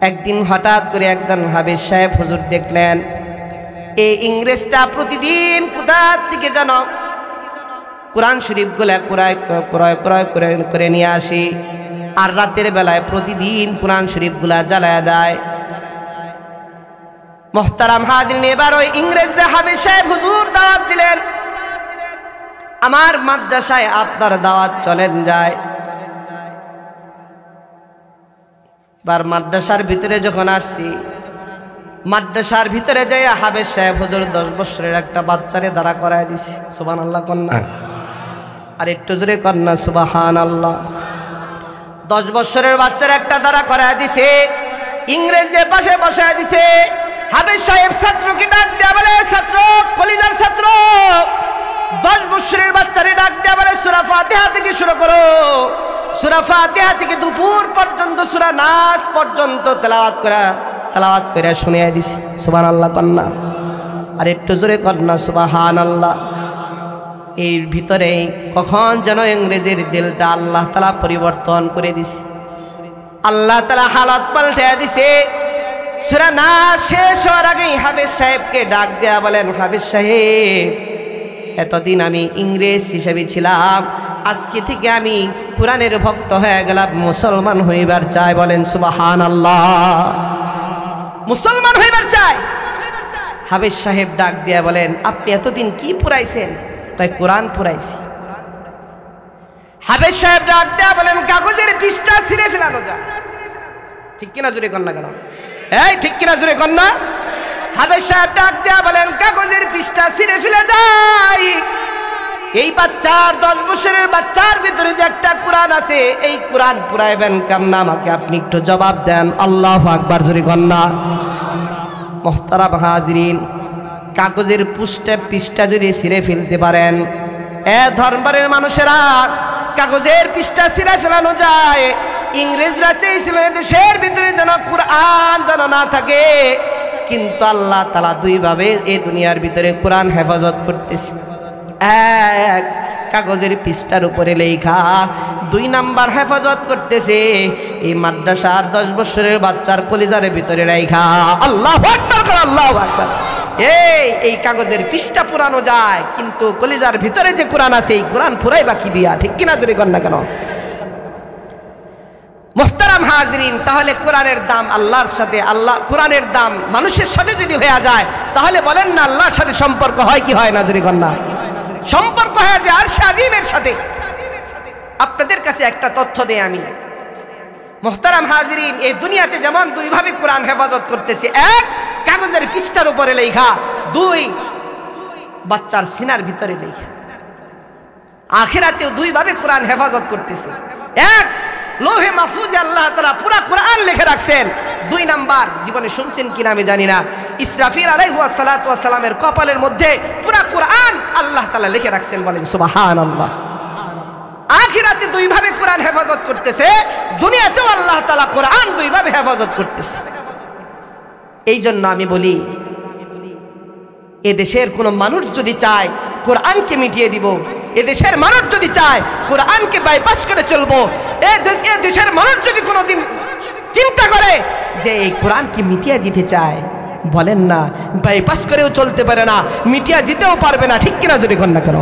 একদিন হঠাৎ করে একজন হাফেজ সাহেব হুজুর দেখলেন এই ইংরেজটা প্রতিদিন কোথা থেকে যেন কোরআন শরীফগুলা ক্রয় করে নিয়ে আসি, আর রাতের বেলায় প্রতিদিন কোরআন শরীফগুলা জ্বালায় দেয়। মুহতারাম হাজিরিন, এবার ওই ইংরেজরা হাফেজ সাহেব হুজুর দাওয়াত দিলেন, আমার মাদ্রাসায় আপনার দাওয়াত চলেন যায়। এবার মাদ্রাসার ভিতরে যখন আসছি, মাদ্রাসার ভিতরে যাই হাফেজ সাহেব হুজুর 10 বছরের একটা বাচ্চারে দাঁড়া করায় দিছে। সুবহানাল্লাহ কন্যা, আর একটু জোরে কন্যা সুবহানাল্লাহ। 10 বছরের বাচ্চার একটা দাঁড়া করায় দিছে, ইংরেজদের পাশে বসায় দিছে। হাফেজ সাহেব ছাত্রকে ডাক দেয়া বলে, ছাত্র, কলিজার ছাত্র, 10 বছরের বাচ্চারে ডাক দেয়া বলে সূরা ফাতিহা থেকে শুরু করো। সূরা ফাতিহা থেকে দুপুর পর্যন্ত সূরা নাস পর্যন্ত তেলাওয়াত করে শুনিয়ে দিছি। সুবহানাল্লাহ কন্যা, আর একটু জোরে কন্যা সুবহানাল্লাহ। এর ভিতরে কখন যেন ইংরেজের দিলটা আল্লাহ তাআলা পরিবর্তন করে দিছে, আল্লাহ তাআলা হালাত পাল্টে দিছে। সূরা নাস শেষ হওয়ার আগেই হাফেজ সাহেবকে ডাক দেয়া বলেন, হাফেজ সাহেব, এতদিন আমি ইংরেজ হিসেবে ছিলাম, আজকে থেকে আমি কোরআনের ভক্ত হয়ে গেলাম, মুসলমান হইবার চাই। বলেন সুবহানাল্লাহ, মুসলমান হইবার চাই। হাফেজ সাহেব ডাক দিয়া বলেন, আপনি এতদিন কি পুরাইছেন? তাই কোরআন পুরাইছি। হাফেজ সাহেব ডাক দেয়া বলেন, কাগজের পৃষ্ঠা ছিঁড়ে ফেলানো যায়। ঠিক কিনা জোরে কন্যা কেন? এই ঠিক কিনা জোরে কন্যা? হাফেজ সাহেব ডাক দেয়া বলেন, কাগজের পৃষ্ঠা ছিঁড়ে ফেলে যায়। এই বাচ্চার 10 বছরের বাচ্চার ভিতরে যে একটা কোরআন আছে, এই কোরআন পুরাইবেন কেমন? আমাকে আপনি একটু জবাব দেন। আল্লাহু আকবার জোরে কন্যা। মুহতারাম হাজিরিন, কাগজের পৃষ্ঠা যদি ছিঁড়ে ফেলতে পারেন, ধর্মের মানুষেরা, কাগজের পৃষ্ঠা ছিঁড়ে ফেলানো যায়। ইংরেজরা চেয়েছিল দেশের ভিতরে যেন কোরআন যেন না থাকে, কিন্তু আল্লাহ তাআলা দুইভাবে এই দুনিয়ার ভিতরে কোরআন হেফাজত করতেছে। এক, কাগজের পৃষ্ঠার উপরে লেখা। 2 নাম্বার হেফাজত করতেছে এই মাদ্রাসার 10 বছরের বাচ্চার কলিজার ভিতরে লেখা। আল্লাহু আকবার, আল্লাহু আকবার। এই কাগজের পৃষ্ঠা পুরানো যায়, কিন্তু কলিজার ভিতরে যে কোরআন আছে, এই কোরআন পুরাই বাকি দিয়া। ঠিক কিনা জোরে কর না কেন? মুহতারাম হাজিরিন, তাহলে কোরআনের দাম আল্লাহর সাথে, কোরআনের দাম মানুষের সাথে যদি হয়ে যায়, তাহলে বলেন না আল্লাহর সাথে সম্পর্ক হয় কি হয় না? জোরে কর না। সম্পর্ক হয়ে যায় আরশে আজিমের সাথে। আপনাদের কাছে একটা তথ্য দেই আমি। মুহতারাম হাজিরিন, এই দুনিয়াতে যেমন 2 ভাবে কোরআন হেফাজত করতেছে। 1, কাগজের পৃষ্ঠার উপরে লেখা। 2, বাচ্চার সিনার ভিতরে লেখা। আখিরাতেও 2 ভাবে কোরআন হেফাজত করতেছে। 1, লোহে মাহফুজে আল্লাহ তাআলা পুরা কোরআন লিখে রাখছেন। 2 নাম্বার, জীবনে শুনছেন কিনা আমি জানি না, ইসরাফিল আলাইহিস সালাতু ওয়াস সালামের কপালের মধ্যে পুরা কোরআন আল্লাহ তাআলা লিখে রাখছেন। বলেন সুবহানাল্লাহ। আখিরাতে 2 ভাবে কোরআন হেফাজত করতেছে, দুনিয়াতেও আল্লাহ তাআলা কোরআন 2 ভাবে হেফাজত করতেছে। এই জন্য আমি বলি, এদেশের কোন মানুষ যদি চায় কোরআনকে মিটিয়ে দিব, এদেশের মানুষ যদি চায় কোরআনকে বাইপাস করে চলবো, এদেশের মানুষ যদি কোনোদিন চিন্তা করে যে এই কোরআনকে মিটিয়ে দিতে চায়, বলেন না বাইপাস করেও চলতে পারে না, মিটিয়ে দিতেও পারবে না। ঠিক কিনা যদি কর না কেন?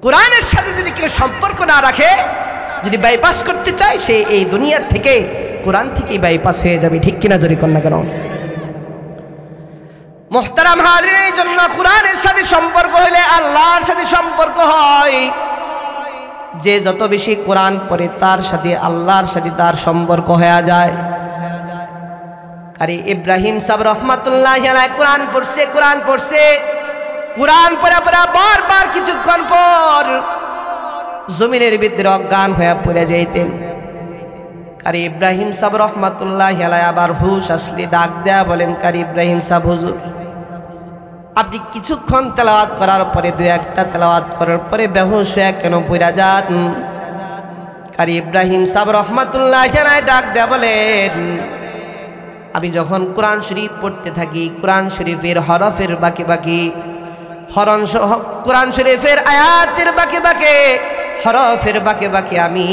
কোরআনের সাথে যদি কেউ সম্পর্ক না রাখে, যদি বাইপাস করতে চায়, সে এই দুনিয়ার থেকে কোরআন থেকেই বাইপাস হয়ে যাবে। ঠিক কিনা যদি কর না কেন? মুহতারাম হাজিরিন, এই জন্য কোরআনের সাথে সম্পর্ক হলে আল্লাহর সাথে সম্পর্ক হয়। যে যত বেশি কোরআন পড়ে, তার সাথে আল্লাহর সাথে তার সম্পর্ক হয়ে যায়। আরে ইব্রাহিম সাহেব রহমাতুল্লাহি আলাইহি কোরআন পড়ছে, কোরআন পড়া বারবার কিছুক্ষণ পর জমিনের ভিতরে অজ্ঞান হয়ে পড়ে যাইতেন। কারি ইব্রাহিম সাহেব রহমাতুল্লাহি আলাইহি আবার হুশ আসলে ডাক দেয়া বলেন, কারি ইব্রাহিম সাহেব হুজুর, আপনি কিছুক্ষণ তেলাওয়াত করার পরে, 2-1টা তেলাওয়াত করার পরে বেহুশ হয়ে কেন পড়ে যান? কারি ইব্রাহিম সাহেব রহমাতুল্লাহি আলাইহি ডাক দেয়া বলেন, আমি যখন কোরআন শরীফ পড়তে থাকি, কোরআন শরীফের হরফের বাকি বাকি, কোরআন শরীফের আয়াতের বাকি বাকি, হরফের বাকি বাকি আমি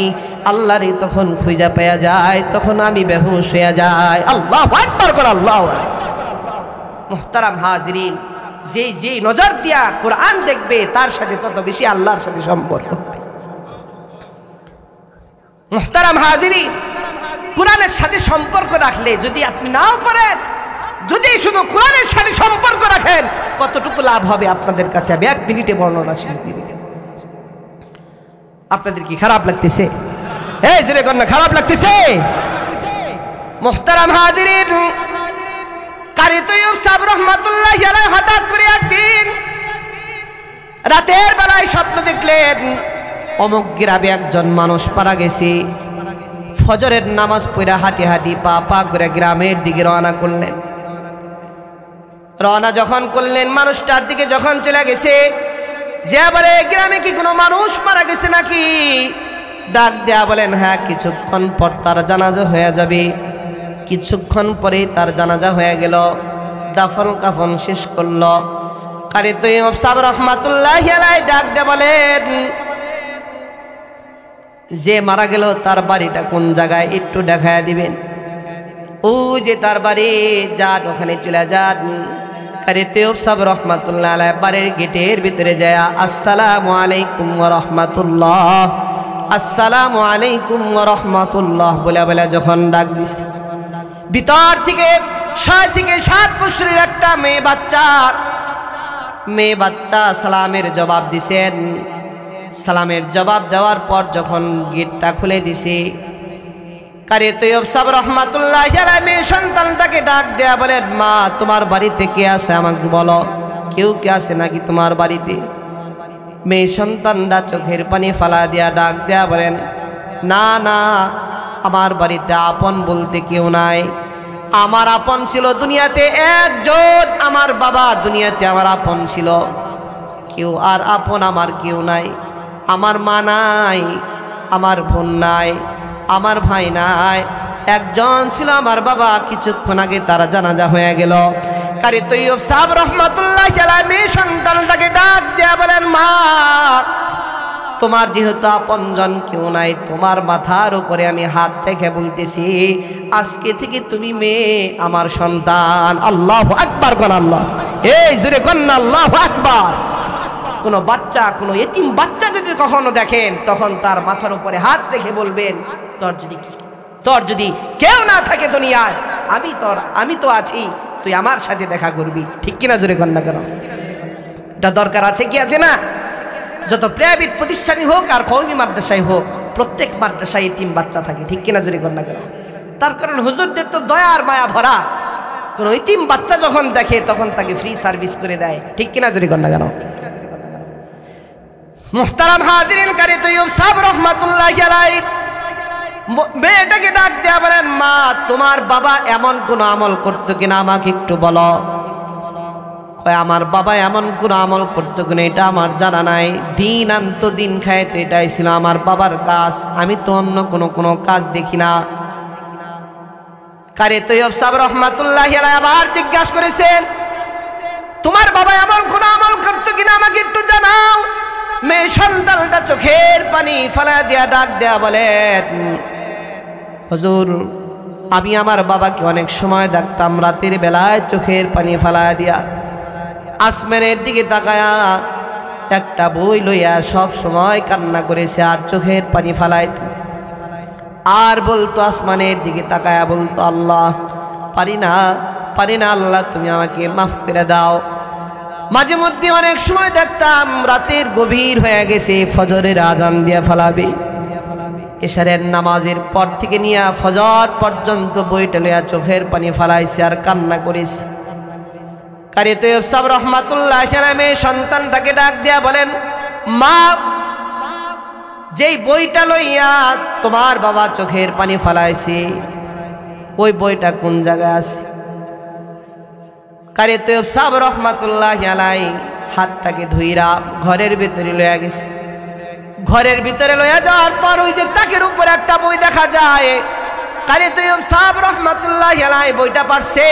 আল্লাহরে তখন খুঁজে পেয়ে যায়, তখন আমি বেহুশ হয়ে যাই। আল্লাহু আকবার কর, আল্লাহু আকবার। মুহতারাম হাজিরিন, যে নজর দিয়া কোরআন দেখবে, তার সাথে তত বেশি আল্লাহর সাথে সম্পর্ক। মুহতারাম হাজিরিন, কোরআনের সাথে সম্পর্ক রাখলে, যদি আপনি নাও পড়েন, যদি শুধু কোরআনের সাথে সম্পর্ক রাখেন, কতটুকু লাভ হবে আপনাদের কাছে আমি 1 মিনিটে বর্ণনা শেষ দিব। আপনাদের কি খারাপ লাগতেছে? এই জোরে কোন না, খারাপ লাগতেছে? মুহতারাম হাজিরিন, কারি তৈয়ব সাহেব রহমাতুল্লাহি আলাইহি হঠাৎ করে একদিন রাতের বেলায় স্বপ্ন দেখলেন, অমুক গ্রামে একজন মানুষ মারা গেছে। ফজরের নামাজ পড়া হাঁটি হাঁটি পা করে গ্রামের দিকে রওনা করলেন। রওনা যখন করলেন, মানুষটার দিকে যখন চলে গেছে, যে বলে গ্রামে কি কোনো মানুষ মারা গেছে নাকি? ডাক দেয়া বলেন হ্যাঁ, কিছুক্ষণ পর তার জানাজা হয়ে যাবে। কিছুক্ষণ পরে তার জানাজা হয়ে গেল, দাফন কাফন শেষ করলো। কারি তৈয়ব সাহেব রহমাতুল্লাহি আলাইহি ডাক দেয়া বলেন, যে মারা গেল তার বাড়িটা কোন জায়গায় একটু দেখায় দিবেন। ও যে তার বাড়ি, যান ওখানে চলে যান। কারি তৈয়ব সাহেব রহমাতুল্লাহি আলাইহি বাড়ির গেটের ভিতরে যায় আসসালামু আলাইকুম ওয়া রাহমাতুল্লাহ, আসসালামু আলাইকুম ওয়া রাহমাতুল্লাহ বলে বলে যখন ডাক দিছে, ভিতর থেকে 6 থেকে 7 বছরের একটা মেয়ে বাচ্চা সালামের জবাব দিছেন। সালামের জবাব দেওয়ার পর যখন গেটটা খুলে দিছে, কারি তৈয়ব সাহেব রহমাতুল্লাহি আলাইহি মেয়ে সন্তানটাকে ডাক দেয়া বলেন, মা তোমার বাড়িতে কে আছে আমাকে বলো, কেউ কে আছে নাকি তোমার বাড়িতে? মেয়ে সন্তানটা চোখের পানি ফালা দিয়া ডাক দেয়া বলেন, না না, আমার বাড়িতে আপন বলতে কেউ নাই। আমার আপন ছিল দুনিয়াতে একজন, আমার বাবা দুনিয়াতে আমার আপন ছিল, কেউ আর আপন আমার কেউ নাই। আমার মা নাই, আমার বোন নাই, আমার ভাই নাই, একজন ছিল আমার বাবা, কিছুক্ষণ আগে তারা জানাজা হয়ে গেল। কারি তৈয়ব সাহেব রহমাতুল্লাহি আলাইহি মেয়ে সন্তানটাকে ডাক দেয়া বলেন, মা তোমার যেহেতু আপনজন কেউ নাই, তোমার মাথার উপরে আমি হাত রেখে বলতেছি, আজকে থেকে তুমি মেয়ে আমার সন্তান। আল্লাহু আকবার কোন আল্লাহ, এই জোরে কোন আল্লাহু আকবার। কোনো বাচ্চা, কোনো এতিম বাচ্চা যদি কখনো দেখেন, তখন তার মাথার উপরে হাত রেখে বলবেন, তোর যদি কেউ না থাকে দুনিয়ায়, আমি তো আছি, তুই আমার সাথে দেখা করবি। ঠিক কিনা জোরে কোন না কেন? এটা দরকার আছে কি আছে না? যত প্রাইভেট প্রতিষ্ঠানই হোক আর কওমি মাদ্রাসায় হোক, প্রত্যেক মাদ্রাসায় এতিম বাচ্চা থাকে। ঠিক কিনা জোরে কোন না কেন? তার কারণ হুজুরদের তো দয়ার মায়া ভরা, কোনো এতিম বাচ্চা যখন দেখে তখন তাকে ফ্রি সার্ভিস করে দেয়। ঠিক কিনা জোরে কোন না কেন? মুহতারাম হাজিরিন, কারি তৈয়ব সাহেব রহমাতুল্লাহি আলাইহি মেয়েটাকে ডাক দেয়া বলেন, মা তোমার বাবা এমন কোন আমল করতো কিনা আমাকে একটু বলো। কয় আমার বাবা এমন কোন আমল করতো কিনা এটা আমার জানা নাই, দিন আনতো দিন খায়, তো এটাই ছিল আমার বাবার কাজ, আমি তো অন্য কোনো কাজ দেখি না। কারি তৈয়ব সাহেব রহমাতুল্লাহি আলাইহি আবার জিজ্ঞাসা করেছেন, তোমার বাবা এমন কোন আমল করতো কিনা আমাকে একটু জানাও। মেয়ে সন্তানটা চোখের পানি ফালা দিয়া ডাক দেয়া বলেন, হুজুর আমি আমার বাবাকে অনেক সময় দেখতাম রাতের বেলায় চোখের পানি ফালা দিয়া আসমানের দিকে তাকায়া একটা বই লইয়া সব সময় কান্না করেছে আর চোখের পানি ফালাইত, আর বলতো আসমানের দিকে তাকায়া বলতো, আল্লাহ পারি না আল্লাহ তুমি আমাকে মাফ করে দাও। মাঝে মধ্যে অনেক সময় দেখতাম রাতের গভীর হয়ে গেছে, ফজরের আজান দিয়ে ফেলাবে, এশারের নামাজের পর থেকে নিয়ে ফজর পর্যন্ত বইটা লইয়া চোখের পানি ফালাইছে আর কান্না করেছে। কারি তৈয়ব সাহেব রহমাতুল্লাহি আলাইহি মেয়ে সন্তানটাকে ডাক দিয়া বলেন, মা যেই বইটা লইয়া তোমার বাবা চোখের পানি ফালাইছে, ওই বইটা কোন জায়গায় আছে? কারি তৈয়ব সাহেব রহমাতুল্লাহি আলাইহি হাতটাকে ধুইরা ঘরের ভিতরে লইয়া গেছে। ঘরের ভিতরে লইয়া যাওয়ার পর ওই যে তাকের উপরে একটা বই দেখা যায়। কারি তৈয়ব সাহেব রহমাতুল্লাহি আলাইহি বইটা পারছে,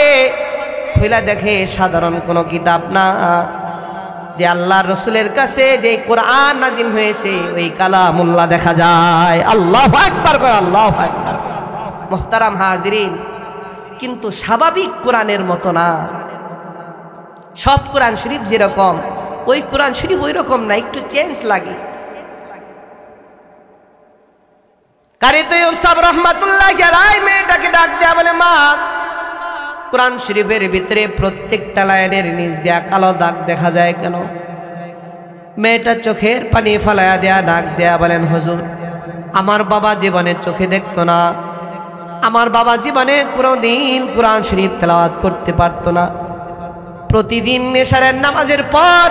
খুলে দেখে সাধারণ কোনো কিতাব না, যে আল্লাহর রাসূলের কাছে যে কোরআন নাজিল হয়েছে ওই কালামুল্লাহ দেখা যায়। আল্লাহু আকবার করে, আল্লাহু আকবার। মুহতারাম হাজিরিন, কিন্তু স্বাভাবিক কোরআনের মতো না। সব কোরআন শরীফ যেরকম, ওই কোরআন শরীফ ওই রকম না, একটু চেঞ্জ লাগে। কারি তৈয়ব সাহেব রাহমাতুল্লাহি আলাইহি মেয়েটাকে ডাক দেয়া বলে, মা কোরআন শরীফের ভিতরে প্রত্যেকটা লাইনের নিচ দিয়া কালো দাগ দেখা যায় কেন? মেয়েটা চোখের পানি ফালায়া দেয়া ডাক দেয়া বলেন, হুজুর আমার বাবা জীবনে চোখে দেখতো না, আমার বাবা জীবনে কোনোদিন কোরআন শরীফ তেলাওয়াত করতে পারতো না। প্রতিদিন এশারের নামাজের পর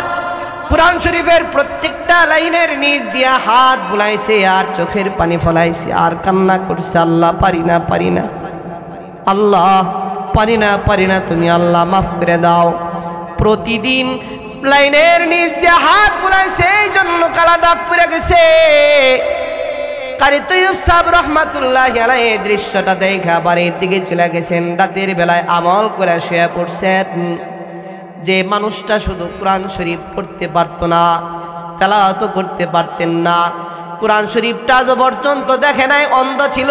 কোরআন শরীফের প্রত্যেকটা লাইনের নিচ দিয়া হাত বুলাইছে আর চোখের পানি ফলাইছে আর কান্না করছে, আল্লাহ পারি না, আল্লাহ পারি না, তুমি আল্লাহ মাফ করে দাও। প্রতিদিন লাইনের নিচ দিয়ে হাত বুলাইছে, এই জন্য কালা দাগ পড়ে গেছে। কারি তৈয়ব সাহেব রহমাতুল্লাহি আলাইহি দৃশ্যটা দেখা বাড়ির দিকে চলে গেছেন। রাতের বেলায় আমল করে শুয়ে পড়ছেন। যে মানুষটা শুধু কোরআন শরীফ পড়তে পারতো না, তেলাওয়াত করতে পারতেন না, কোরআন শরীফটা আজ পর্যন্ত দেখে নাই, অন্ধ ছিল,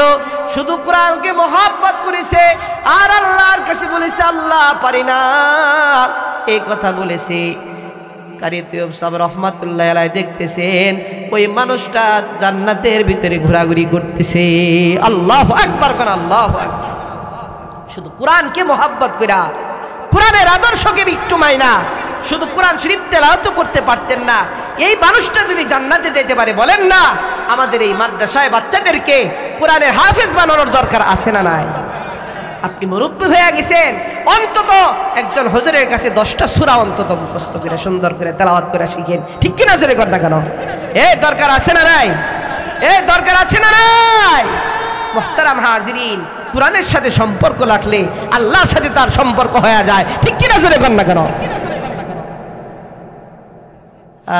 শুধু কোরআনকে মহব্বত করেছে আর আল্লাহর কাছে বলেছে আল্লাহ পারি না, এই কথা বলেছে। কারি তৈয়ব সাহেব রহমাতুল্লাহি আলাইহি দেখতেছেন ওই মানুষটা জান্নাতের ভিতরে ঘোরাঘুরি করতেছে। আল্লাহু আকবার কোন, আল্লাহু আকবার। শুধু কোরআনকে মহব্বত কইরা, কোরআনের আদর্শকে একটু মাইনা, শুধু কোরআন শরীফ তেলাওয়াত করতে পারতেন না, এই মানুষটা যদি জান্নাতে যেতে পারে, বলেন না আমাদের এই মাদ্রাসায় বাচ্চাদেরকে কোরআনের হাফেজ বানানোর দরকার আছে না নাই? আপনি মুরব্বী হয়ে গেছেন, অন্তত একজন হুজুরের কাছে 10টা সূরা অন্তত মুখস্থ করে সুন্দর করে তেলাওয়াত করে শিখেন, ঠিক কি না? জোরে কর না কেন? এই দরকার আছে না নাই? এই দরকার আছে না নাই? মুহতারাম হাজিরিন, কোরআনের সাথে সম্পর্ক রাখলে আল্লাহর সাথে তার সম্পর্ক হয়ে যায়, ঠিক কি না? জোরে কর না কেন?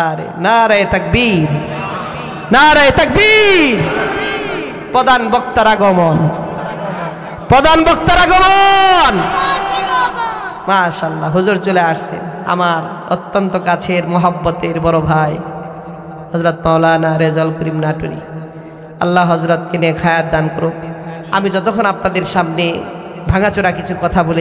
আরে নারায়ে তাকবীর, নারায়ে তাকবীর। প্রধান বক্তার আগমন, প্রধান বক্তার আগমন। মাশাআল্লাহ, হুজুর চলে আসছেন। আমার অত্যন্ত কাছের মহব্বতের বড় ভাই হযরত মাওলানা রেজাউল করিম নাটোরী, আল্লাহ হযরতকে নেক হায়াত দান করুক। আমি যতক্ষণ আপনাদের সামনে ভাঙাচোরা কিছু কথা বলে